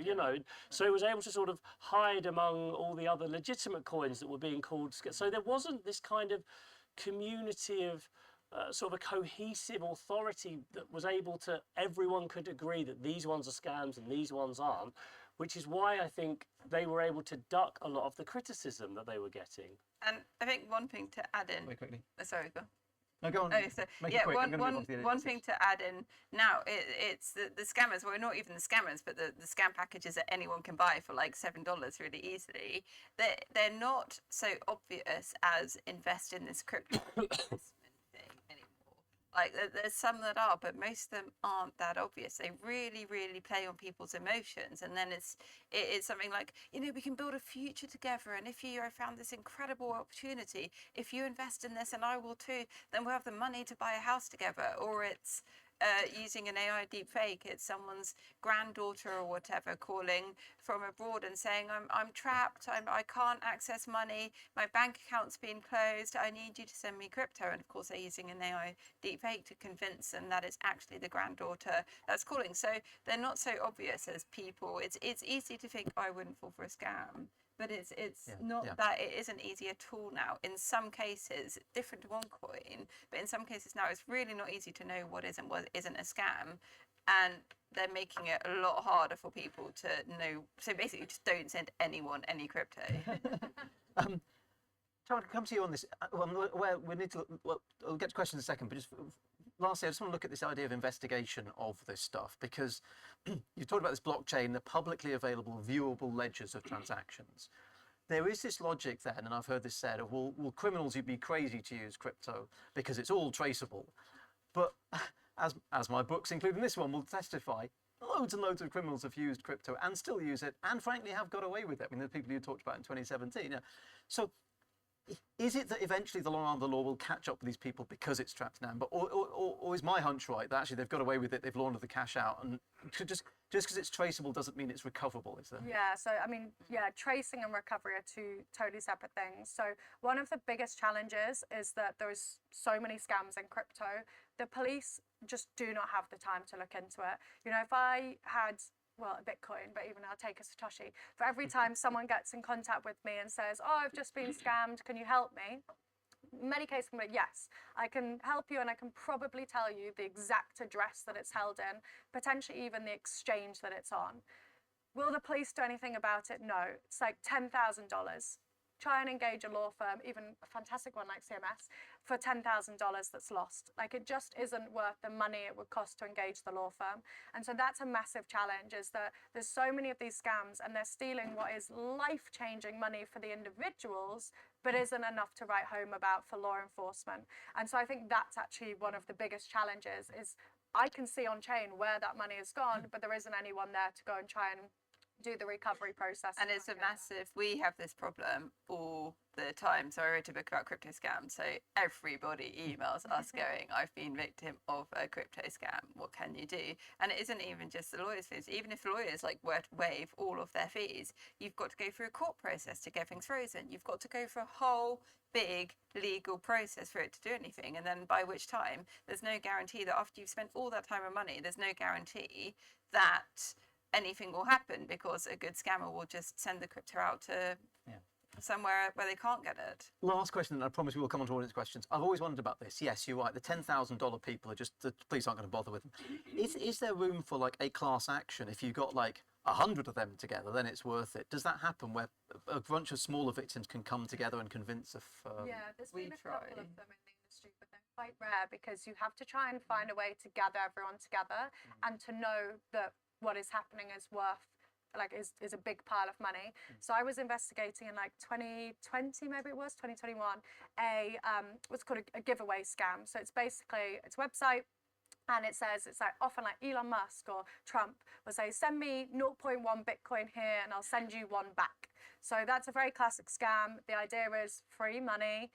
So it was able to sort of hide among all the other legitimate coins that were being called. So there wasn't this kind of community of sort of a cohesive authority that was able to, everyone could agree that these ones are scams and these ones aren't, which is why I think they were able to duck a lot of the criticism that they were getting. And I think one thing to add in. Very quickly. Sorry, go on. No, go on. Oh, so, Make it quick. I'm gonna move on to the one thing to add in now, it's the scammers, well, not even the scammers, but the scam packages that anyone can buy for like $7 really easily. They're not so obvious as invest in this crypto investment thing anymore. Like there's some that are, but most of them aren't that obvious. They really, really play on people's emotions, and then it's something like, we can build a future together, and if I found this incredible opportunity, if you invest in this and I will too, then we'll have the money to buy a house together. Or it's using an AI deepfake. It's someone's granddaughter or whatever calling from abroad and saying, I'm trapped, I can't access money, my bank account's been closed, I need you to send me crypto. And of course they're using an AI deepfake to convince them that it's actually the granddaughter that's calling. So they're not so obvious as people. It's easy to think, I wouldn't fall for a scam. But it's not that it isn't easy at all now. In some cases, different to OneCoin, but in some cases now it's really not easy to know what is and what isn't a scam. And they're making it a lot harder for people to know. So basically, just don't send anyone any crypto. Tom, I can come to you on this. We need to. Well, I'll get to questions in a second, but just lastly, I just want to look at this idea of investigation of this stuff, because you talked about this blockchain, the publicly available, viewable ledgers of transactions. There is this logic then, and I've heard this said, of well, criminals, you'd be crazy to use crypto because it's all traceable. But as my books, including this one, will testify, loads and loads of criminals have used crypto and still use it, and frankly have got away with it. I mean, the people you talked about in 2017. So is it that eventually the long arm of the law will catch up with these people because it's trapped now? But or is my hunch right that actually they've got away with it, they've laundered the cash out, and just because it's traceable doesn't mean it's recoverable, is there? Yeah, so I mean, tracing and recovery are two totally separate things. So one of the biggest challenges is that there's so many scams in crypto. The police just do not have the time to look into it. If I had a Bitcoin, but even I'll take a Satoshi. For every time someone gets in contact with me and says, oh, I've just been scammed, can you help me? In many cases, I'm like, yes, I can help you, and I can probably tell you the exact address that it's held in, potentially even the exchange that it's on. Will the police do anything about it? No. It's like $10,000. Try and engage a law firm, even a fantastic one like CMS. for $10,000 that's lost. Like, it just isn't worth the money it would cost to engage the law firm. And so that's a massive challenge, is that there's so many of these scams and they're stealing what is life-changing money for the individuals, but isn't enough to write home about for law enforcement. And so I think that's actually one of the biggest challenges, is I can see on chain where that money has gone, but there isn't anyone there to go and try and do the recovery process. And it's a massive, we have this problem all the time. So I wrote a book about crypto scams. So everybody emails us going, I've been victim of a crypto scam. What can you do? And it isn't even just the lawyers' fees. Even if lawyers like were to waive all of their fees, you've got to go through a court process to get things frozen. You've got to go through a whole big legal process for it to do anything. And then by which time, there's no guarantee that after you've spent all that time and money, there's no guarantee that anything will happen, because a good scammer will just send the crypto out to somewhere where they can't get it. Last question, and I promise we will come on to audience questions. I've always wondered about this. Yes, you're right. The $10,000 people are just, the police aren't going to bother with them. Is there room for like a class action? If you've got like 100 of them together, then it's worth it. Does that happen where a bunch of smaller victims can come together and convince a firm? Yeah, there's We been a try. couple of them in the industry, but they're quite rare, because you have to try and find a way to gather everyone together and to know that what is happening is worth, like, is a big pile of money. So I was investigating in like 2020, maybe it was 2021, what's called a giveaway scam. So it's basically, it's a website, and it says, it's like often like Elon Musk or Trump will say, send me 0.1 Bitcoin here and I'll send you one back. So that's a very classic scam. The idea is free money.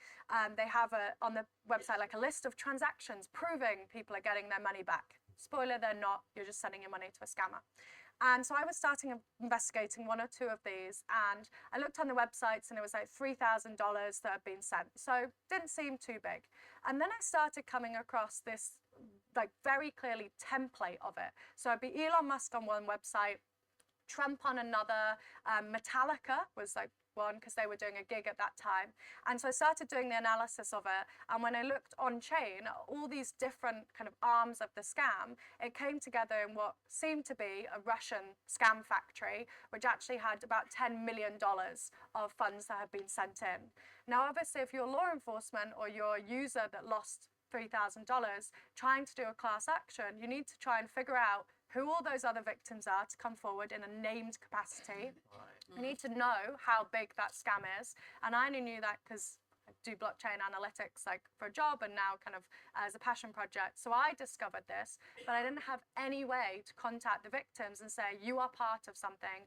They have on the website like a list of transactions proving people are getting their money back. Spoiler, they're not. You're just sending your money to a scammer. And so I was starting investigating one or two of these, and I looked on the websites and it was like $3,000 that had been sent. So didn't seem too big. And then I started coming across this like very clearly template of it. So it'd be Elon Musk on one website, Trump on another, Metallica was like one, because they were doing a gig at that time. And so I started doing the analysis of it. And when I looked on chain, all these different kind of arms of the scam, it came together in what seemed to be a Russian scam factory, which actually had about $10 million of funds that had been sent in. Now, obviously, if you're law enforcement or you're a user that lost $3,000 trying to do a class action, you need to try and figure out who all those other victims are to come forward in a named capacity. You need to know how big that scam is. And I only knew that because I do blockchain analytics like for a job and now kind of as a passion project. So I discovered this, but I didn't have any way to contact the victims and say, you are part of something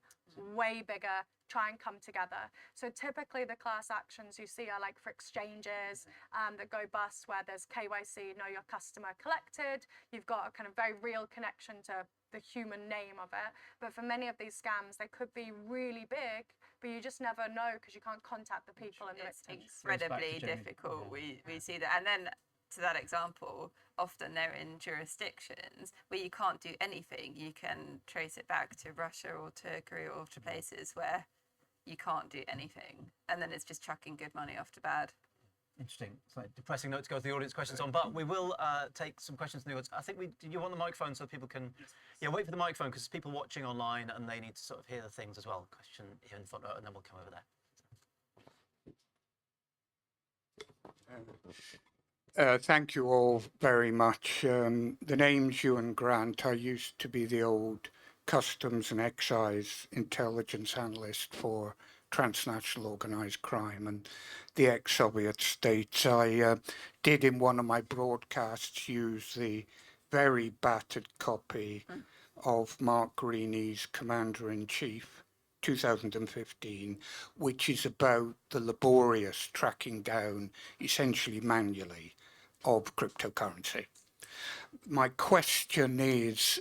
way bigger, try and come together. So typically the class actions you see are like for exchanges that go bust, where there's KYC, know your customer collected. You've got a kind of very real connection to the human name of it. But for many of these scams, they could be really big, but you just never know because you can't contact the people and the It's victims. incredibly difficult. We see that. And then to that example, often they're in jurisdictions where you can't do anything. You can trace it back to Russia or Turkey or to places where you can't do anything. And then it's just chucking good money off to bad. Interesting. It's like depressing note to go to the audience questions on, but we will take some questions from the audience. I think do you want the microphone so people can, wait for the microphone because people watching online and they need to sort of hear the things as well. Question here in front row, and then we'll come over there. Thank you all very much. The name's Ewan Grant. I used to be the old Customs and Excise intelligence analyst for transnational organised crime and the ex-Soviet states. I did in one of my broadcasts use the very battered copy of Mark Greeny's Commander-in-Chief 2015, which is about the laborious tracking down, essentially manually, of cryptocurrency. My question is,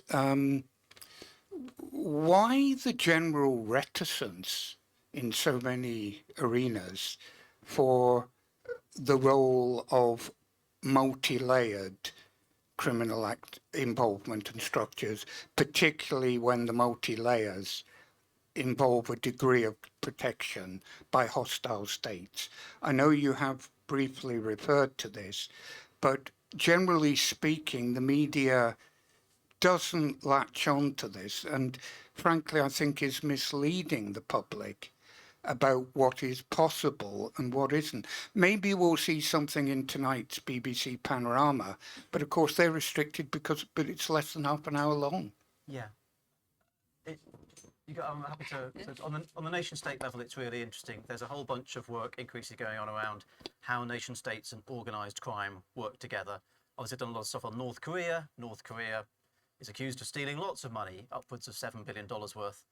why the general reticence in so many arenas for the role of multi-layered criminal act involvement and structures, particularly when the multi-layers involve a degree of protection by hostile states? I know you have briefly referred to this, but generally speaking, the media doesn't latch on to this and frankly I think is misleading the public about what is possible and what isn't. Maybe we'll see something in tonight's BBC Panorama, but of course they're restricted but it's less than half an hour long. Yeah. I'm happy to. So on the nation state level, it's really interesting. There's a whole bunch of work increases going on around how nation states and organised crime work together. Obviously, I've done a lot of stuff on North Korea. North Korea is accused of stealing lots of money, upwards of $7 billion worth.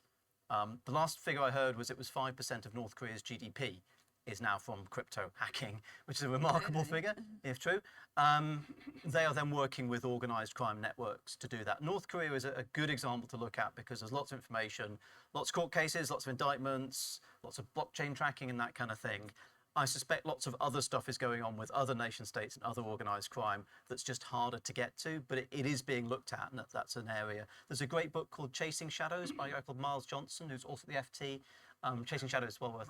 The last figure I heard was it was 5% of North Korea's GDP is now from crypto hacking, which is a remarkable figure, if true. They are then working with organised crime networks to do that. North Korea is a good example to look at because there's lots of information, lots of court cases, lots of indictments, lots of blockchain tracking and that kind of thing. I suspect lots of other stuff is going on with other nation states and other organised crime that's just harder to get to, but it is being looked at, and that's an area. There's a great book called Chasing Shadows by a guy called Miles Johnson, who's also at the FT. Chasing Shadows is well worth.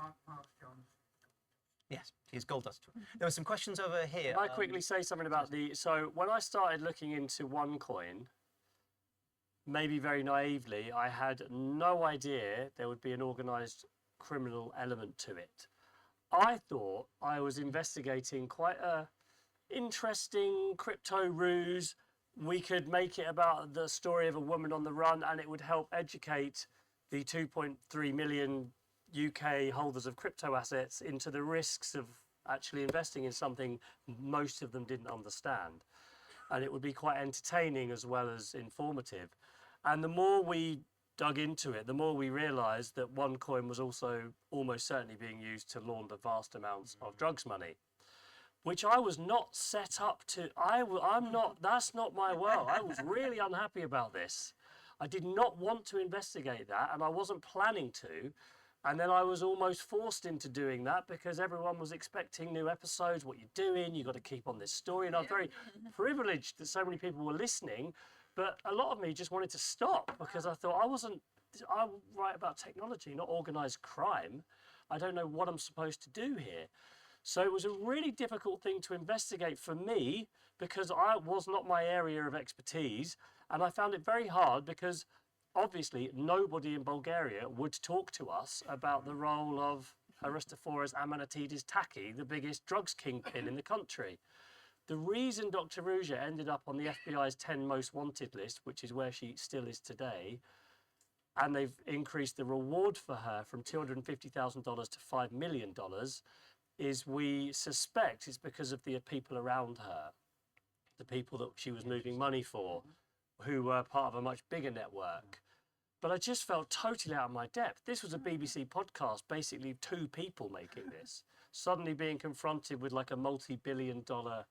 Yes, he's gold dust. There were some questions over here. Can I quickly say something about so when I started looking into OneCoin, maybe very naively, I had no idea there would be an organised criminal element to it. I thought I was investigating quite a interesting crypto ruse. We could make it about the story of a woman on the run and it would help educate the 2.3 million UK holders of crypto assets into the risks of actually investing in something most of them didn't understand. And it would be quite entertaining as well as informative. And the more we dug into it, the more we realised that OneCoin was also almost certainly being used to launder vast amounts of drugs money, which I was not set up to. I'm not, that's not my world. I was really unhappy about this. I did not want to investigate that and I wasn't planning to. And then I was almost forced into doing that because everyone was expecting new episodes. What you're doing, you've got to keep on this story. And I'm very privileged that so many people were listening. But a lot of me just wanted to stop because I thought I write about technology, not organised crime. I don't know what I'm supposed to do here. So it was a really difficult thing to investigate for me because I was not my area of expertise. And I found it very hard because obviously nobody in Bulgaria would talk to us about the role of Aristophorus Amanatidis Taki, the biggest drugs kingpin in the country. The reason Dr. Ruja ended up on the FBI's 10 most wanted list, which is where she still is today, and they've increased the reward for her from $250,000 to $5 million, is we suspect it's because of the people around her, the people that she was moving money for, who were part of a much bigger network. But I just felt totally out of my depth. This was a BBC podcast, basically 2 people making this, suddenly being confronted with like a multi-billion-dollar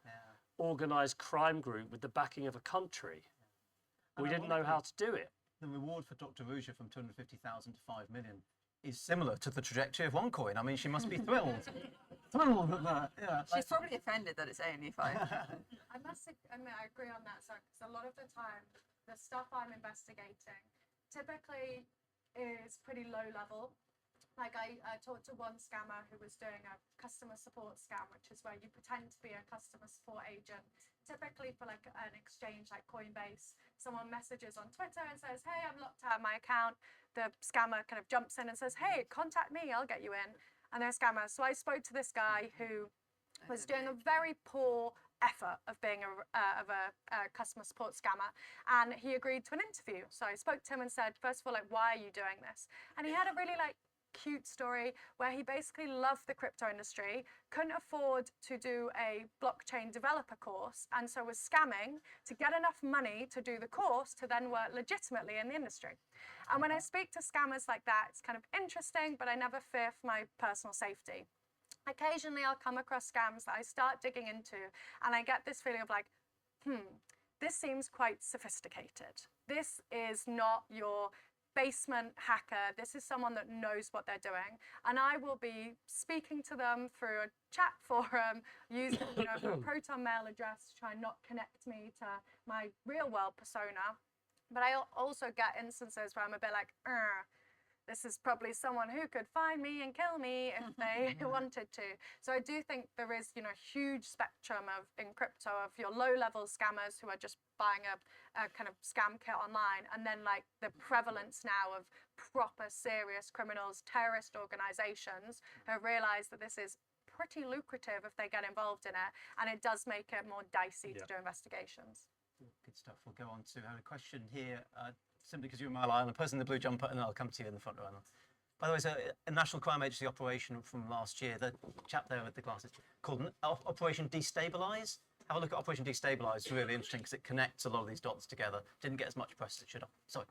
organised crime group with the backing of a country. We didn't know how to do it. The reward for Dr. Ruja from 250,000 to 5 million is similar to the trajectory of OneCoin. I mean, she must be thrilled. Thrilled at that, yeah. She's probably offended that it's only 5. I agree on that. So, 'cause a lot of the time, the stuff I'm investigating typically is pretty low level. Like I talked to one scammer who was doing a customer support scam, which is where you pretend to be a customer support agent, typically for like an exchange like Coinbase. Someone messages on Twitter and says, hey, I'm locked out of my account. The scammer kind of jumps in and says, hey, contact me, I'll get you in. And they're scammers. So I spoke to this guy who was doing a very poor effort of being a customer support scammer, and he agreed to an interview. So I spoke to him and said, first of all, like, why are you doing this? And he had a really like cute story where he basically loved the crypto industry, couldn't afford to do a blockchain developer course, and so was scamming to get enough money to do the course to then work legitimately in the industry. And when I speak to scammers like that, it's kind of interesting, but I never fear for my personal safety. Occasionally I'll come across scams that I start digging into and I get this feeling of like, this seems quite sophisticated. This is not your basement hacker. This is someone that knows what they're doing. And I will be speaking to them through a chat forum, using a Proton mail address to try and not connect me to my real world persona. But I also get instances where I'm a bit like, this is probably someone who could find me and kill me if they wanted to. So I do think there is, a huge spectrum in crypto of your low-level scammers who are just buying a kind of scam kit online, and then like the prevalence now of proper serious criminals, terrorist organizations who have realized that this is pretty lucrative if they get involved in it, and it does make it more dicey to do investigations. Good stuff. We'll go on to have a question here, simply because you're a Mile Island, a person in the blue jumper, and then I'll come to you in the front row. By the way, so a National Crime Agency operation from last year, the chap there with the glasses, called Operation Destabilize. Have a look at Operation Destabilize. It's really interesting because it connects a lot of these dots together. Didn't get as much press as it should have. Sorry.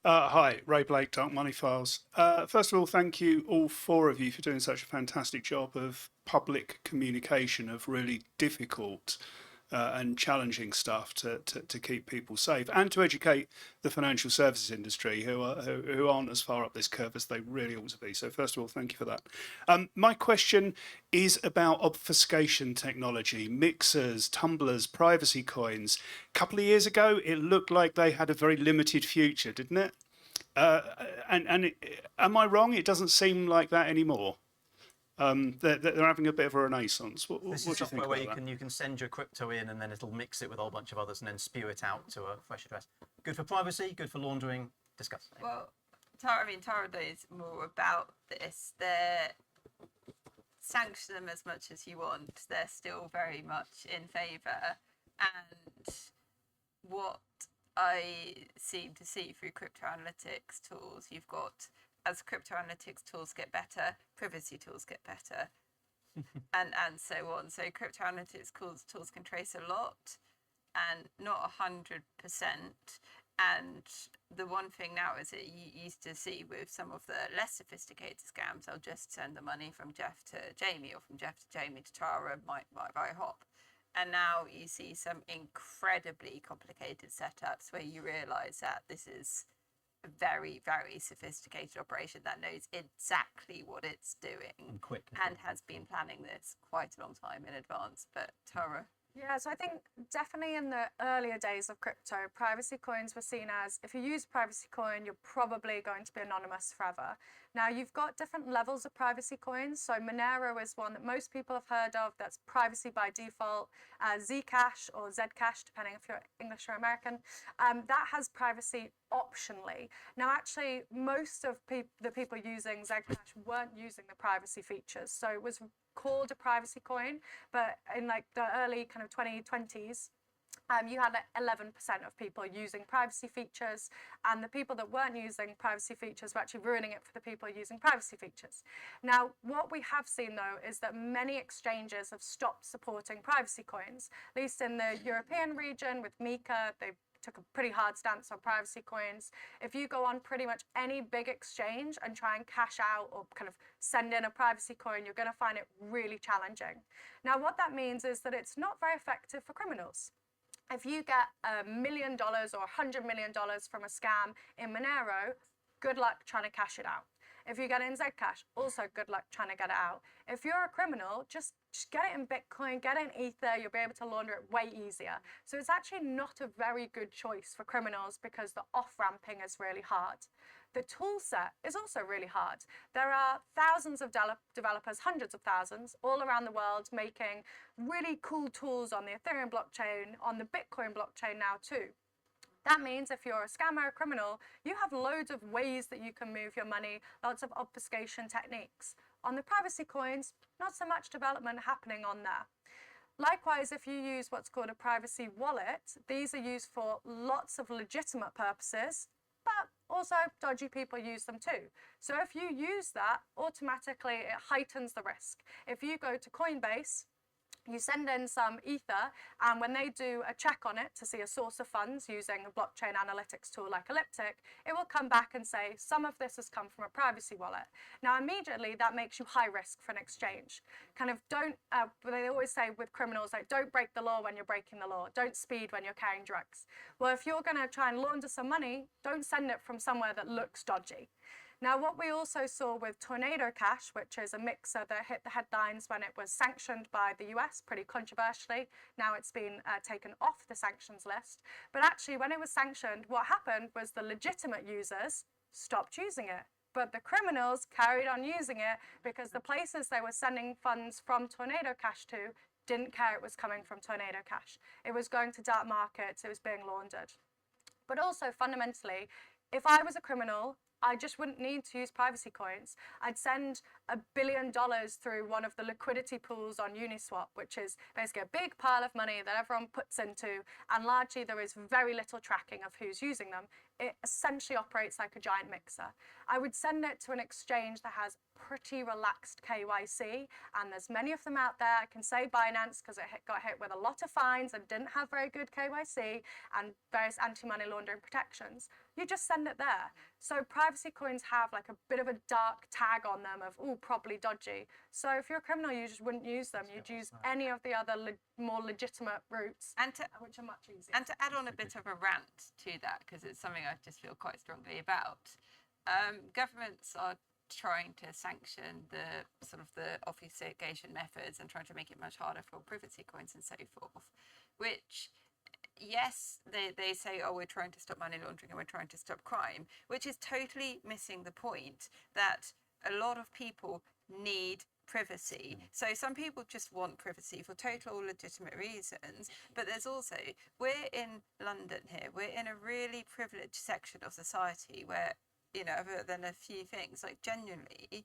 Hi, Ray Blake, Dark Money Files. First of all, thank you, all four of you, for doing such a fantastic job of public communication of really difficult and challenging stuff to keep people safe and to educate the financial services industry who aren't as far up this curve as they really ought to be. So first of all, thank you for that. My question is about obfuscation technology, mixers, tumblers, privacy coins. A couple of years ago, it looked like they had a very limited future, didn't it? Am I wrong? It doesn't seem like that anymore. They're having a bit of a renaissance. What do you think software about where that? you can send your crypto in, and then it'll mix it with a whole bunch of others and then spew it out to a fresh address. Good for privacy, good for laundering. Discuss. Well, Tara knows more about this. Sanction them as much as you want. They're still very much in favour. And what I seem to see through crypto analytics tools, you've got, as crypto analytics tools get better, privacy tools get better, and so on. So crypto analytics tools can trace a lot, and not 100%. And the one thing now is that you used to see with some of the less sophisticated scams, they'll just send the money from Jeff to Jamie, or from Jeff to Jamie to Tara, by hop. And now you see some incredibly complicated setups where you realise that this is a very, very sophisticated operation that knows exactly what it's doing and has been planning this quite a long time in advance. But Tara? Yeah, so I think definitely in the earlier days of crypto, privacy coins were seen as, if you use privacy coin, you're probably going to be anonymous forever. Now, you've got different levels of privacy coins. So Monero is one that most people have heard of, that's privacy by default. Zcash or Zcash, depending if you're English or American, that has privacy optionally. Now, actually, most of the people using Zcash weren't using the privacy features. So it was called a privacy coin, but in like the early kind of 2020s, you had like 11% of people using privacy features, and the people that weren't using privacy features were actually ruining it for the people using privacy features. Now, what we have seen though is that many exchanges have stopped supporting privacy coins, at least in the European region with Mika. They took a pretty hard stance on privacy coins. If you go on pretty much any big exchange and try and cash out or kind of send in a privacy coin, you're going to find it really challenging. Now, what that means is that it's not very effective for criminals. If you get $1 million or $100 million from a scam in Monero, good luck trying to cash it out. If you get it in Zcash, also good luck trying to get it out. If you're a criminal, just get it in Bitcoin, get it in Ether, you'll be able to launder it way easier. So it's actually not a very good choice for criminals because the off-ramping is really hard. The tool set is also really hard. There are thousands of developers, hundreds of thousands, all around the world making really cool tools on the Ethereum blockchain, on the Bitcoin blockchain now too. That means if you're a scammer, a criminal, you have loads of ways that you can move your money, lots of obfuscation techniques. On the privacy coins, not so much development happening on there. Likewise, if you use what's called a privacy wallet, these are used for lots of legitimate purposes, but also dodgy people use them too. So if you use that, automatically it heightens the risk. If you go to Coinbase, you send in some Ether, and when they do a check on it to see a source of funds using a blockchain analytics tool like Elliptic, it will come back and say, some of this has come from a privacy wallet. Now, immediately, that makes you high risk for an exchange. Kind of they always say with criminals, like, don't break the law when you're breaking the law. Don't speed when you're carrying drugs. Well, if you're going to try and launder some money, don't send it from somewhere that looks dodgy. Now, what we also saw with Tornado Cash, which is a mixer that hit the headlines when it was sanctioned by the US pretty controversially. Now it's been taken off the sanctions list. But actually, when it was sanctioned, what happened was the legitimate users stopped using it. But the criminals carried on using it because the places they were sending funds from Tornado Cash to didn't care it was coming from Tornado Cash. It was going to dark markets, it was being laundered. But also fundamentally, if I was a criminal, I just wouldn't need to use privacy coins. I'd send $1 billion through one of the liquidity pools on Uniswap, which is basically a big pile of money that everyone puts into, and largely there is very little tracking of who's using them. It essentially operates like a giant mixer. I would send it to an exchange that has pretty relaxed KYC, and there's many of them out there. I can say Binance because it got hit with a lot of fines and didn't have very good KYC and various anti-money laundering protections. You just send it there. So privacy coins have like a bit of a dark tag on them of, oh, probably dodgy. So if you're a criminal, you just wouldn't use them. You'd use any of the other more legitimate routes, which are much easier. And to add on a bit of a rant to that, because it's something I just feel quite strongly about, governments are trying to sanction the sort of the obfuscation methods and trying to make it much harder for privacy coins and so forth, which, yes, they say, oh, we're trying to stop money laundering and we're trying to stop crime, which is totally missing the point that a lot of people need privacy. So some people just want privacy for total legitimate reasons, but there's also, we're in London here, we're in a really privileged section of society where, you know, other than a few things, like generally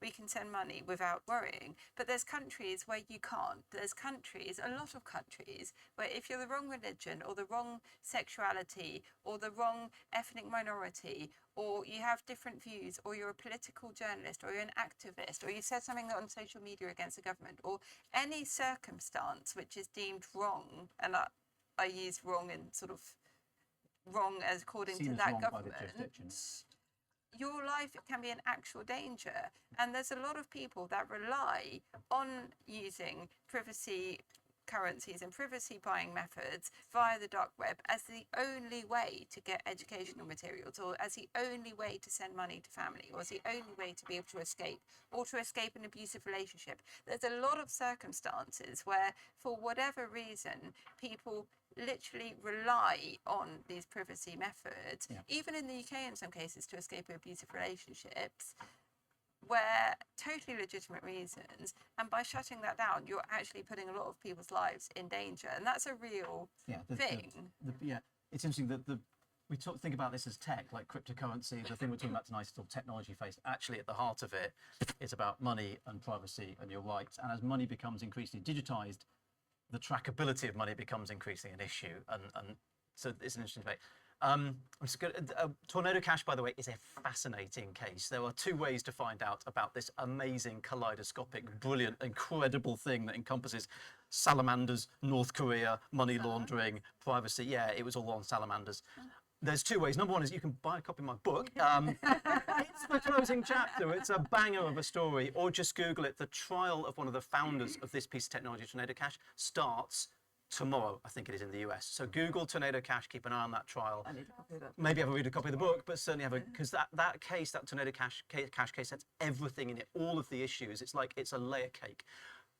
we can send money without worrying. But there's countries where you can't. There's countries, a lot of countries, where if you're the wrong religion or the wrong sexuality or the wrong ethnic minority, or you have different views, or you're a political journalist, or you're an activist, or you said something on social media against the government, or any circumstance which is deemed wrong, and I use wrong in sort of wrong as according to that government, your life can be in actual danger. And there's a lot of people that rely on using privacy currencies and privacy buying methods via the dark web as the only way to get educational materials, or as the only way to send money to family, or as the only way to be able to escape, or to escape an abusive relationship. There's a lot of circumstances where, for whatever reason, people literally rely on these privacy methods, even in the UK in some cases, to escape abusive relationships, where totally legitimate reasons, and by shutting that down, you're actually putting a lot of people's lives in danger, and that's a real thing. It's interesting that we think about this as tech, like cryptocurrency. The thing we're talking about tonight is still technology-based. Actually, at the heart of it, it's about money and privacy and your rights. And as money becomes increasingly digitized, the trackability of money becomes increasingly an issue. And so it's an interesting debate. Tornado Cash, by the way, is a fascinating case. There are two ways to find out about this amazing, kaleidoscopic, brilliant, incredible thing that encompasses salamanders, North Korea, money laundering, privacy. Yeah, it was all on salamanders. There's two ways. Number one is you can buy a copy of my book. It's the closing chapter. It's a banger of a story. Or just Google it. The trial of one of the founders of this piece of technology, Tornado Cash, starts tomorrow, I think it is, in the US. So Google Tornado Cash, keep an eye on that trial. I need a copy of that. Maybe have a read a copy of the book, but certainly have a, because that case, that Tornado Cash case, has everything in it, all of the issues. It's like, it's a layer cake.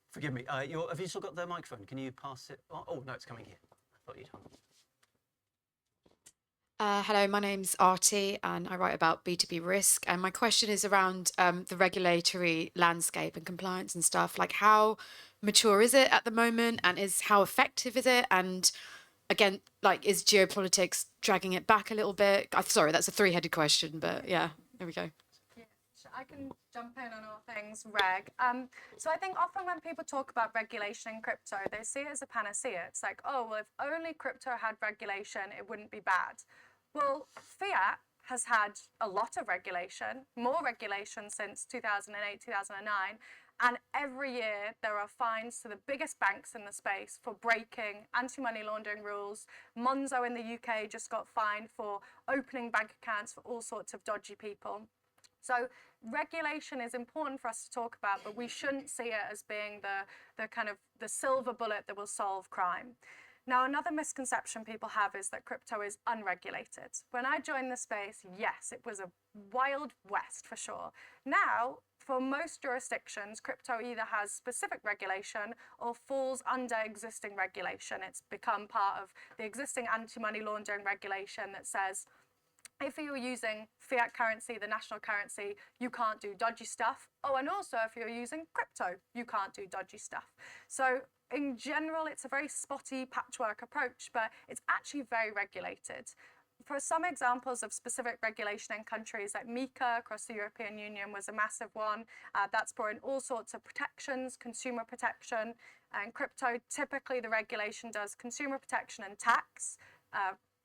Forgive me, have you still got the microphone? Can you pass it? Oh no, it's coming here. I thought you'd. Hello, my name's Artie and I write about B2B risk. And my question is around the regulatory landscape and compliance and stuff. Like, how mature is it at the moment, and how effective is it? And again, like, is geopolitics dragging it back a little bit? Sorry, that's a three-headed question, but yeah, there we go. I can jump in on all things reg. So I think often when people talk about regulation in crypto, they see it as a panacea. It's like, oh, well, if only crypto had regulation, it wouldn't be bad. Well, fiat has had a lot of regulation, more regulation since 2008, 2009. And every year there are fines to the biggest banks in the space for breaking anti-money laundering rules. Monzo in the UK just got fined for opening bank accounts for all sorts of dodgy people. So regulation is important for us to talk about, but we shouldn't see it as being the kind of the silver bullet that will solve crime. Now, another misconception people have is that crypto is unregulated. When I joined the space, yes, it was a wild west for sure. Now, for most jurisdictions, crypto either has specific regulation or falls under existing regulation. It's become part of the existing anti-money laundering regulation that says if you're using fiat currency, the national currency, you can't do dodgy stuff. Oh, and also if you're using crypto, you can't do dodgy stuff. So in general, it's a very spotty patchwork approach, but it's actually very regulated. For some examples of specific regulation in countries like MiCA across the European Union was a massive one. That's brought in all sorts of protections, consumer protection. And crypto, typically the regulation does consumer protection and tax,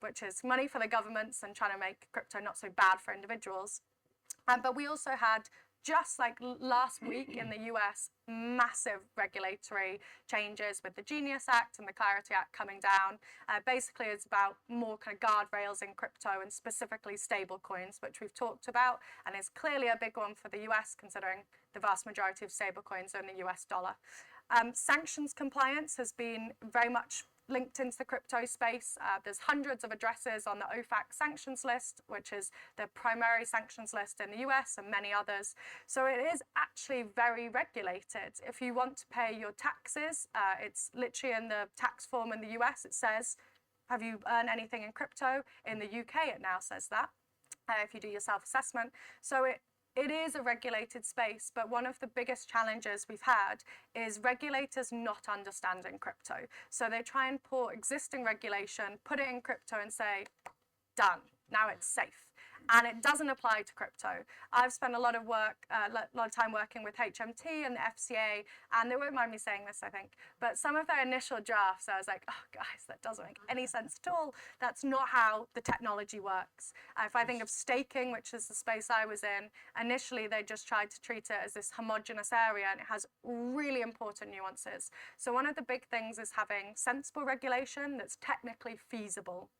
which is money for the governments and trying to make crypto not so bad for individuals. But we also had, just like last week in the US, massive regulatory changes with the Genius Act and the Clarity Act coming down. Basically, it's about more kind of guardrails in crypto and specifically stable coins, which we've talked about, and is clearly a big one for the US, considering the vast majority of stable coins are in the US dollar. Sanctions compliance has been very much linked into the crypto space. There's hundreds of addresses on the OFAC sanctions list, which is the primary sanctions list in the US, and many others. So it is actually very regulated. If you want to pay your taxes, it's literally in the tax form in the US, it says, have you earned anything in crypto? In the UK, it now says that, if you do your self-assessment. So it is a regulated space, but one of the biggest challenges we've had is regulators not understanding crypto. So they try and pour existing regulation, put it in crypto and say, done, now it's safe. And it doesn't apply to crypto. I've spent a lot of time working with HMT and the FCA, and they won't mind me saying this, I think, but some of their initial drafts, I was like, oh guys, that doesn't make any sense at all. That's not how the technology works. If I think of staking, which is the space I was in, initially they just tried to treat it as this homogenous area, and it has really important nuances. So one of the big things is having sensible regulation that's technically feasible.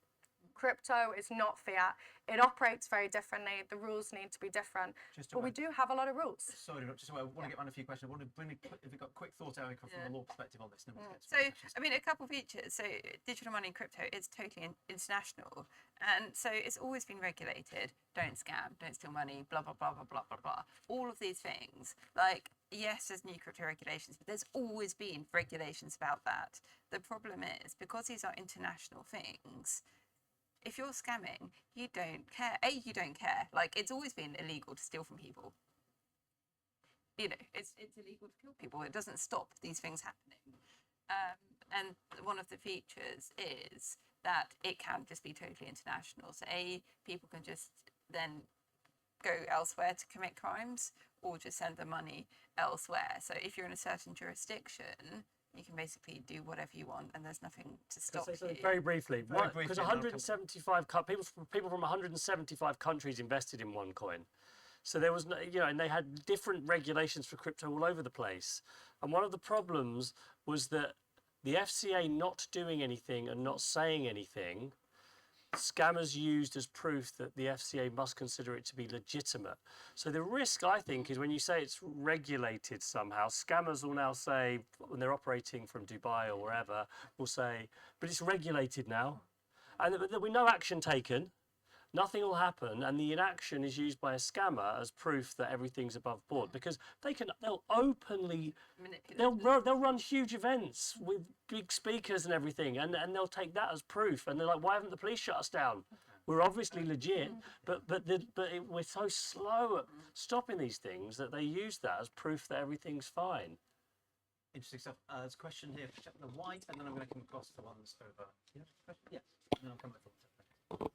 Crypto is not fiat. It operates very differently. The rules need to be different. But we do have a lot of rules. Sorry, I want to get on a few questions. I want to bring if we've got quick thought, Erica, from the law perspective on this. Then we'll get to So, questions. I mean, a couple of features. So, digital money and crypto, it's totally international. And so it's always been regulated. Don't scam, don't steal money, blah, blah, blah, blah, blah, blah, blah. All of these things. Like, yes, there's new crypto regulations, but there's always been regulations about that. The problem is, because these are international things, if you're scamming, you don't care. You don't care. Like, it's always been illegal to steal from people. You know, it's illegal to kill people. It doesn't stop these things happening. And one of the features is that it can just be totally international. So people can just then go elsewhere to commit crimes, or just send the money elsewhere. So if you're in a certain jurisdiction, you can basically do whatever you want, and there's nothing to stop you. Very briefly, Very briefly, because and then I'll come- 175 people from 175 countries invested in OneCoin. So there was no, and they had different regulations for crypto all over the place. And one of the problems was that the FCA not doing anything and not saying anything, scammers used as proof that the FCA must consider it to be legitimate. So the risk, I think, is when you say it's regulated somehow, scammers will now say, when they're operating from Dubai or wherever, will say, but it's regulated now. And there'll be no action taken, nothing will happen, and the inaction is used by a scammer as proof that everything's above board, because they'll openly, they'll run huge events with big speakers and everything, and they'll take that as proof, and they're like, why haven't the police shut us down? We're obviously legit, but we're so slow at stopping these things that they use that as proof that everything's fine. Interesting stuff. There's a question here for the white, and then I'm going to come across the ones over. Yeah, question? Yeah, and then I'll come back to the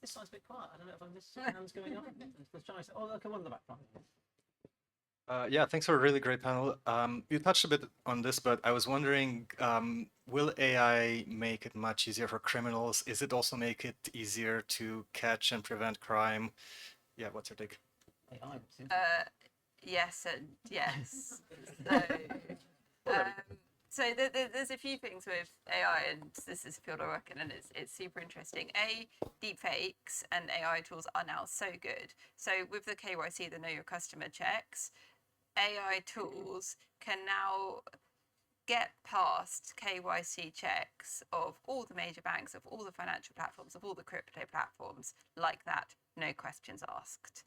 This side's a bit quiet. I don't know if I'm missing hands going up. Let's try. Oh, look, one in the back. Yeah, thanks for a really great panel. You touched a bit on this, but I was wondering, will AI make it much easier for criminals? Is it also make it easier to catch and prevent crime? Yeah, what's your take? AI. Yes and yes. So there's a few things with AI, and this is a field I work in, and it's super interesting. Deepfakes and AI tools are now so good. So with the KYC, the Know Your Customer checks, AI tools can now get past KYC checks of all the major banks, of all the financial platforms, of all the crypto platforms, like that, no questions asked.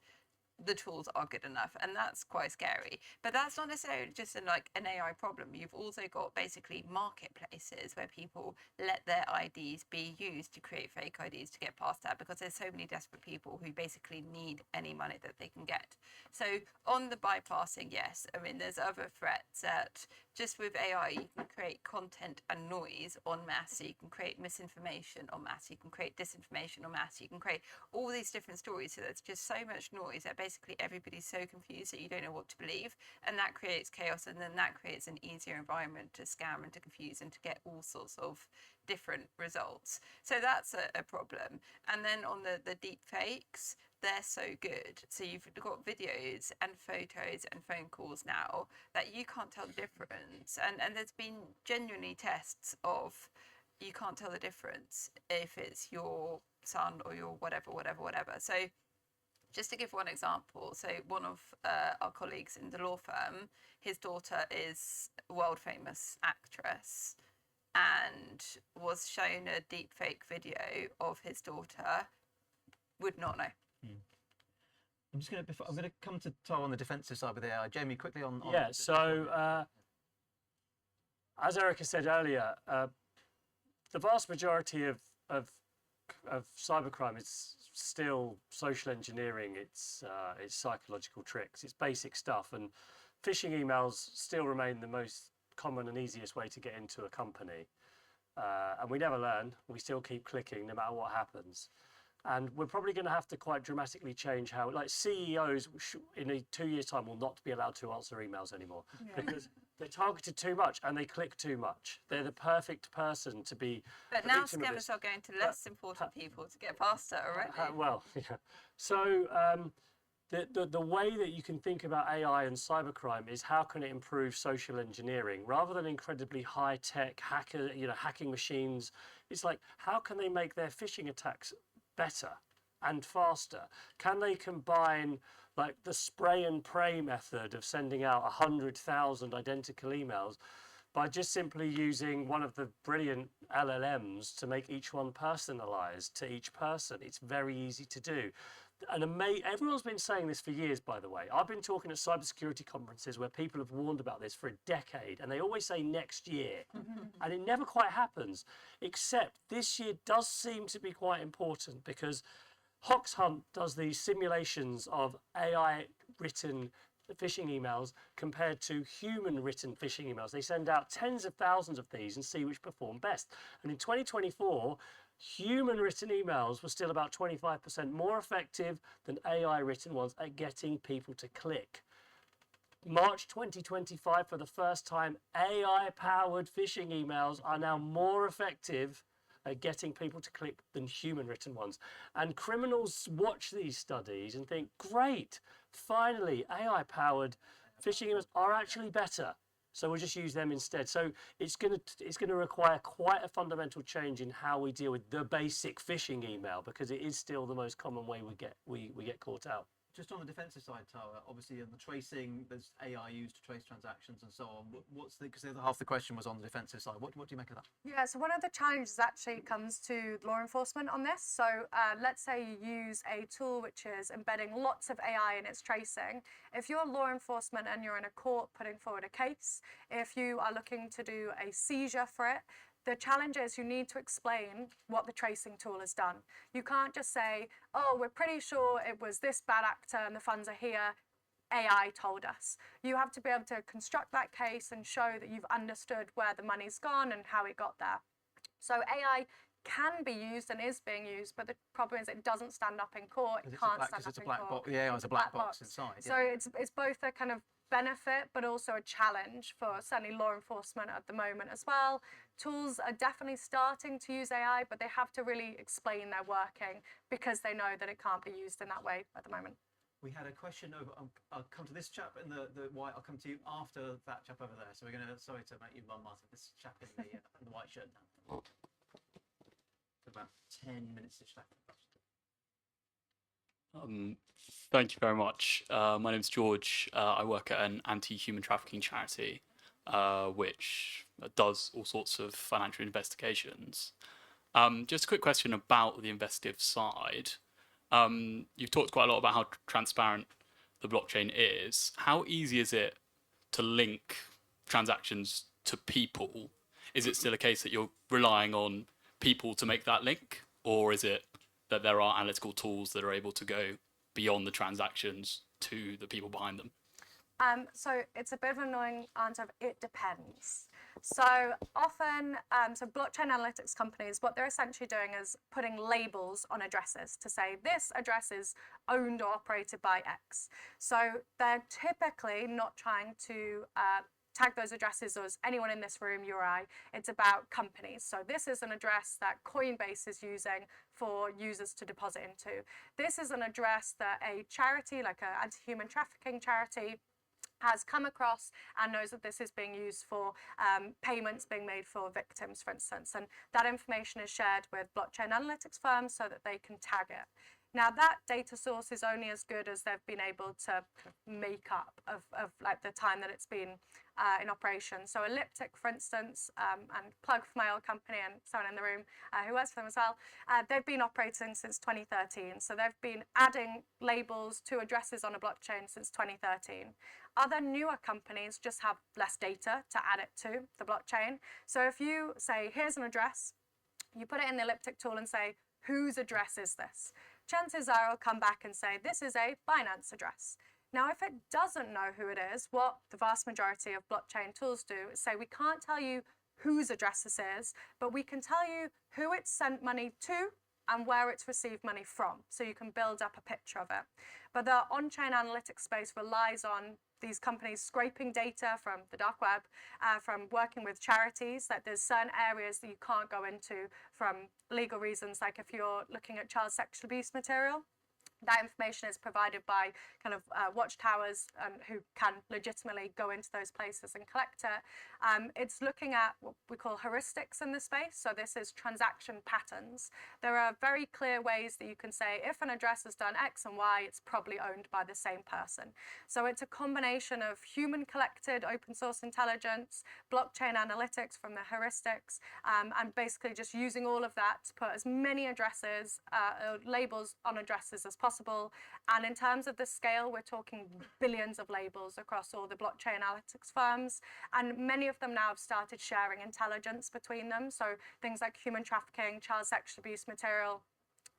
the tools are good enough, and that's quite scary. But that's not necessarily just an AI problem. You've also got basically marketplaces where people let their IDs be used to create fake IDs to get past that, because there's so many desperate people who basically need any money that they can get. So on the bypassing, yes, I mean, there's other threats that just with AI you can create content and noise en masse. So you can create misinformation en masse, you can create disinformation en masse, you can create all these different stories. So there's just so much noise that basically everybody's so confused that you don't know what to believe, and that creates chaos, and then that creates an easier environment to scam and to confuse and to get all sorts of different results. So that's a problem. And then on the deep fakes, they're so good. So you've got videos and photos and phone calls now that you can't tell the difference. And there's been genuinely tests of you can't tell the difference if it's your son or your whatever. So just to give one example, so one of our colleagues in the law firm, his daughter is a world famous actress and was shown a deep fake video of his daughter, would not know. I'm going to come to Tara on the defensive side with AI. Jamie, quickly on Yeah, so as Erica said earlier, the vast majority of cybercrime is still social engineering. It's psychological tricks. It's basic stuff, and phishing emails still remain the most common and easiest way to get into a company. And we never learn. We still keep clicking no matter what happens. And we're probably going to have to quite dramatically change how, like, CEOs in 2 years' time will not be allowed to answer emails anymore because they're targeted too much and they click too much. They're the perfect person to be. But now scammers are going to less important people to get past it already. Well, yeah. So the way that you can think about AI and cybercrime is how can it improve social engineering rather than incredibly high tech hacking machines. It's like, how can they make their phishing attacks better and faster? Can they combine like the spray and pray method of sending out 100,000 identical emails by just simply using one of the brilliant LLMs to make each one personalized to each person? It's very easy to do. And everyone's been saying this for years, by the way. I've been talking at cybersecurity conferences where people have warned about this for a decade, and they always say next year, and it never quite happens, except this year does seem to be quite important because Hoxhunt does these simulations of AI-written phishing emails compared to human-written phishing emails. They send out tens of thousands of these and see which perform best. And in 2024, human-written emails were still about 25% more effective than AI-written ones at getting people to click. March 2025, for the first time, AI-powered phishing emails are now more effective at getting people to click than human-written ones. And criminals watch these studies and think, great, finally, AI-powered phishing emails are actually better. So we'll just use them instead. So it's going to require quite a fundamental change in how we deal with the basic phishing email, because it is still the most common way we get caught out. Just on the defensive side, Tara, obviously in the tracing, there's AI used to trace transactions and so on. Because half the question was on the defensive side. What do you make of that? Yeah, so one of the challenges actually comes to law enforcement on this. So let's say you use a tool which is embedding lots of AI in its tracing. If you're law enforcement and you're in a court putting forward a case, if you are looking to do a seizure for it, the challenge is you need to explain what the tracing tool has done. You can't just say, oh, we're pretty sure it was this bad actor and the funds are here. AI told us. You have to be able to construct that case and show that you've understood where the money's gone and how it got there. So AI can be used and is being used, but the problem is it doesn't stand up in court. It can't stand up in court. Yeah, it's a black box inside. So it's both a kind of benefit, but also a challenge for certainly law enforcement at the moment as well. Tools are definitely starting to use AI, but they have to really explain their working because they know that it can't be used in that way at the moment. We had a question over. I'll come to this chap in the white. I'll come to you after that chap over there. So we're going to. Sorry to make you run, Martin. This chap in the white shirt now. About 10 minutes to chat. Thank you very much. My name's George. I work at an anti-human trafficking charity, which does all sorts of financial investigations. Just a quick question about the investigative side. You've talked quite a lot about how transparent the blockchain is, how easy is it to link transactions to people? Is it still a case that you're relying on people to make that link, or is it that there are analytical tools that are able to go beyond the transactions to the people behind them? So it's a bit of an annoying answer of it depends. So often, so blockchain analytics companies, what they're essentially doing is putting labels on addresses to say this address is owned or operated by X. So they're typically not trying to tag those addresses as anyone in this room, you or I. It's about companies. So this is an address that Coinbase is using for users to deposit into. This is an address that a charity, like an anti-human trafficking charity, has come across and knows that this is being used for payments being made for victims, for instance. And that information is shared with blockchain analytics firms so that they can tag it. Now, that data source is only as good as they've been able to make up of like the time that it's been in operation. So Elliptic, for instance, and plug for my old company and someone in the room who works for them as well, they've been operating since 2013. So they've been adding labels to addresses on a blockchain since 2013. Other newer companies just have less data to add it to the blockchain. So if you say, here's an address, you put it in the Elliptic tool and say, whose address is this? Chances are it'll come back and say, this is a Binance address. Now, if it doesn't know who it is, what the vast majority of blockchain tools do is say, we can't tell you whose address this is, but we can tell you who it's sent money to and where it's received money from. So you can build up a picture of it. But the on-chain analytics space relies on these companies scraping data from the dark web, from working with charities, that there's certain areas that you can't go into from legal reasons, like if you're looking at child sexual abuse material. That information is provided by kind of watchtowers who can legitimately go into those places and collect it. It's looking at what we call heuristics in the space. So this is transaction patterns. There are very clear ways that you can say if an address has done X and Y, it's probably owned by the same person. So it's a combination of human collected open source intelligence, blockchain analytics from the heuristics, and basically just using all of that to put as many addresses, labels on addresses as possible. And in terms of the scale, we're talking billions of labels across all the blockchain analytics firms. And many of them now have started sharing intelligence between them. So things like human trafficking, child sexual abuse material,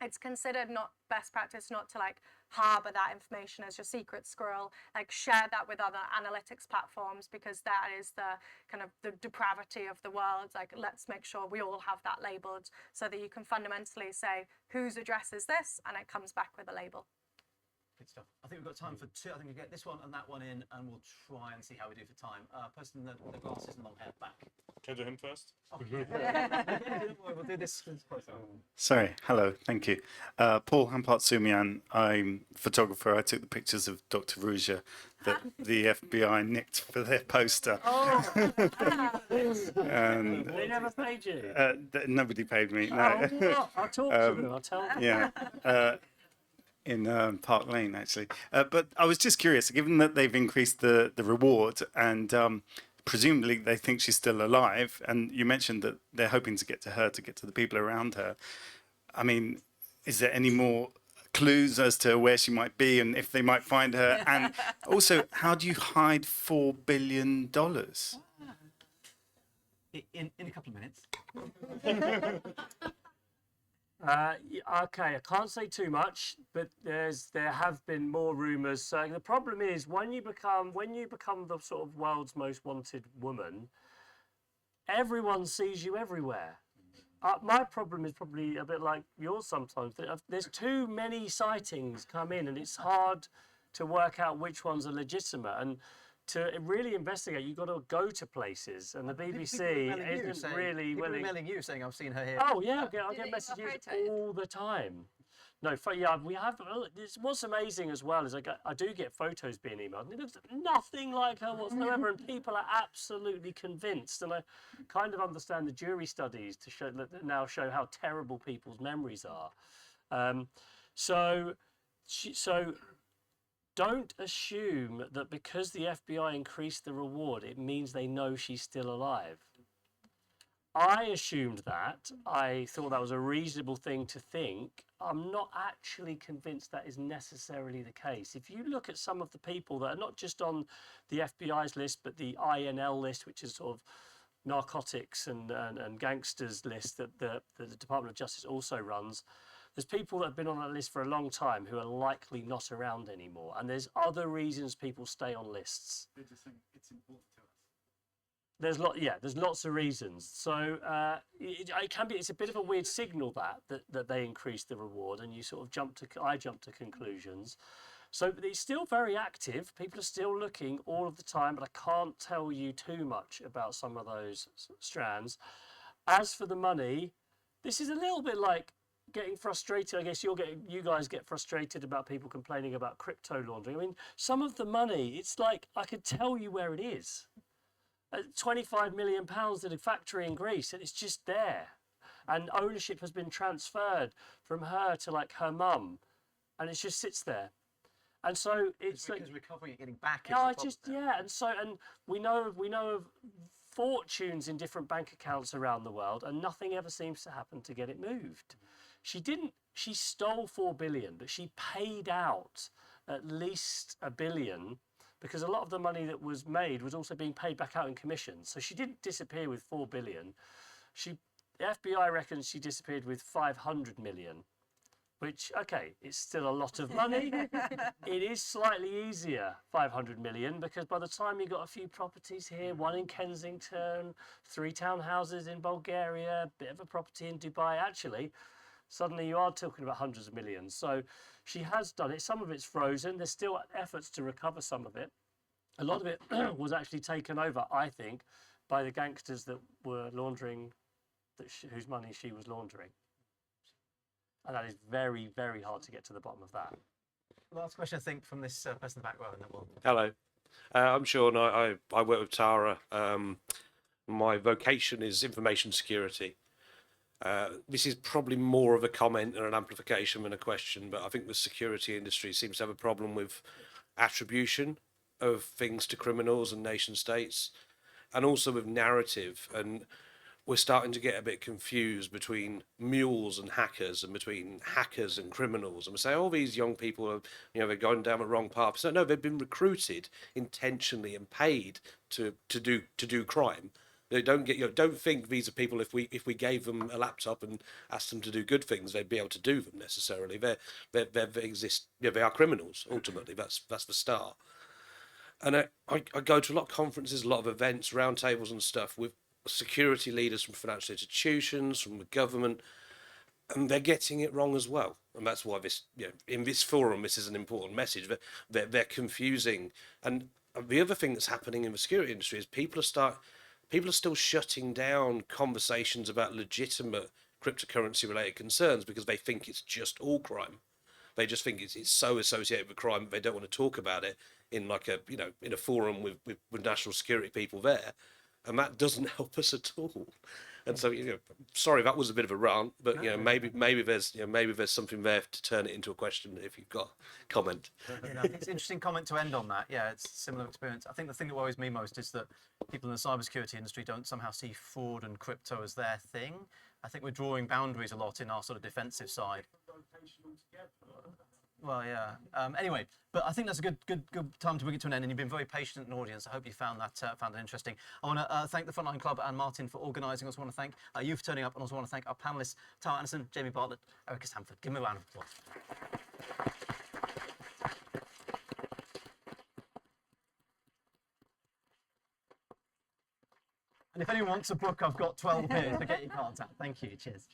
it's considered not best practice not to like harbor that information as your secret squirrel, like share that with other analytics platforms, because that is the kind of the depravity of the world. Like, let's make sure we all have that labeled so that you can fundamentally say whose address is this, and it comes back with a label. Good stuff. I think we've got time for two. I think we'll get this one and that one in, and we'll try and see how we do for time. Person in the glasses and long hair, back. Can I do him first? Oh, don't worry, we'll do this. Sorry, hello, thank you. Paul Hampart-Sumian, I'm a photographer. I took the pictures of Dr. Ruja that the FBI nicked for their poster. Oh, And they never paid you. nobody paid me. No. Oh, what? I'll talk to them. I'll tell them. Yeah. In Park Lane, actually. But I was just curious, given that they've increased the reward and presumably they think she's still alive, and you mentioned that they're hoping to get to her, to get to the people around her. I mean, is there any more clues as to where she might be and if they might find her? And also, how do you hide $4 billion? In a couple of minutes. Okay, I can't say too much, but there have been more rumours. So the problem is when you become the sort of world's most wanted woman, everyone sees you everywhere. My problem is probably a bit like yours sometimes. There's too many sightings come in, and it's hard to work out which ones are legitimate. And to really investigate, you've got to go to places, and the BBC isn't really willing. People emailing you saying, "I've seen her here." Oh yeah, I you get got messages photos? all the time. No, yeah, we have. What's amazing as well is I do get photos being emailed, and it looks nothing like her whatsoever, and people are absolutely convinced. And I kind of understand the jury studies to show that now show how terrible people's memories are. So don't assume that because the FBI increased the reward, it means they know she's still alive. I assumed that. I thought that was a reasonable thing to think. I'm not actually convinced that is necessarily the case. If you look at some of the people that are not just on the FBI's list, but the INL list, which is sort of narcotics and gangsters list that the Department of Justice also runs, there's people that have been on that list for a long time who are likely not around anymore. And there's other reasons people stay on lists. They just think it's important to us. There's lots of reasons. So it can be. It's a bit of a weird signal that they increase the reward, and you sort of I jump to conclusions. So it's still very active. People are still looking all of the time, but I can't tell you too much about some of those strands. As for the money, this is a little bit like getting frustrated. I guess you guys get frustrated about people complaining about crypto laundering. I mean, some of the money, it's like I could tell you where it is. £25 million in a factory in Greece, and it's just there. And ownership has been transferred from her to like her mum, and it just sits there. And so it's because like recovering it, getting back. and we know of fortunes in different bank accounts around the world, and nothing ever seems to happen to get it moved. She stole 4 billion, but she paid out at least $1 billion, because a lot of the money that was made was also being paid back out in commissions. So she didn't disappear with 4 billion. The FBI reckons she disappeared with 500 million, which, okay, it's still a lot of money. It is slightly easier, 500 million, because by the time you got a few properties here, one in Kensington, 3 townhouses in Bulgaria, a bit of a property in Dubai, actually, suddenly you are talking about hundreds of millions. So she has done it. Some of it's frozen. There's still efforts to recover some of it. A lot of it was actually taken over, I think, by the gangsters that were laundering, whose money she was laundering. And that is very, very hard to get to the bottom of that. Last question, I think, from this person in the back row, and then we'll... Hello, I'm Sean. I work with Tara. My vocation is information security. This is probably more of a comment and an amplification than a question, but I think the security industry seems to have a problem with attribution of things to criminals and nation states, and also with narrative. And we're starting to get a bit confused between mules and hackers, and between hackers and criminals. And we say, oh, these young people are, they're going down the wrong path. So no, they've been recruited intentionally and paid to do crime. They don't get. Don't think these are people. If we gave them a laptop and asked them to do good things, they'd be able to do them necessarily. They exist. They are criminals ultimately. That's the start. And I go to a lot of conferences, a lot of events, roundtables and stuff with security leaders from financial institutions, from the government, and they're getting it wrong as well. And that's why this, in this forum, this is an important message. That they're confusing. And the other thing that's happening in the security industry is people are still shutting down conversations about legitimate cryptocurrency related concerns because they think it's just all crime. They just think it's so associated with crime, they don't want to talk about it in like a, in a forum with national security people there. And that doesn't help us at all. And so, sorry, that was a bit of a rant, but maybe there's something there to turn it into a question if you've got a comment. I think it's an interesting comment to end on that. Yeah, it's a similar experience. I think the thing that worries me most is that people in the cybersecurity industry don't somehow see fraud and crypto as their thing. I think we're drawing boundaries a lot in our sort of defensive side. Well, yeah. Anyway, but I think that's a good time to bring it to an end. And you've been very patient in the audience. I hope you found that interesting. I want to thank the Frontline Club and Martin for organising. I also want to thank you for turning up, and also want to thank our panellists, Tara Anderson, Jamie Bartlett, Erica Sanford. Give them a round of applause. And if anyone wants a book, I've got 12 here, so get your cards out. Thank you. Cheers.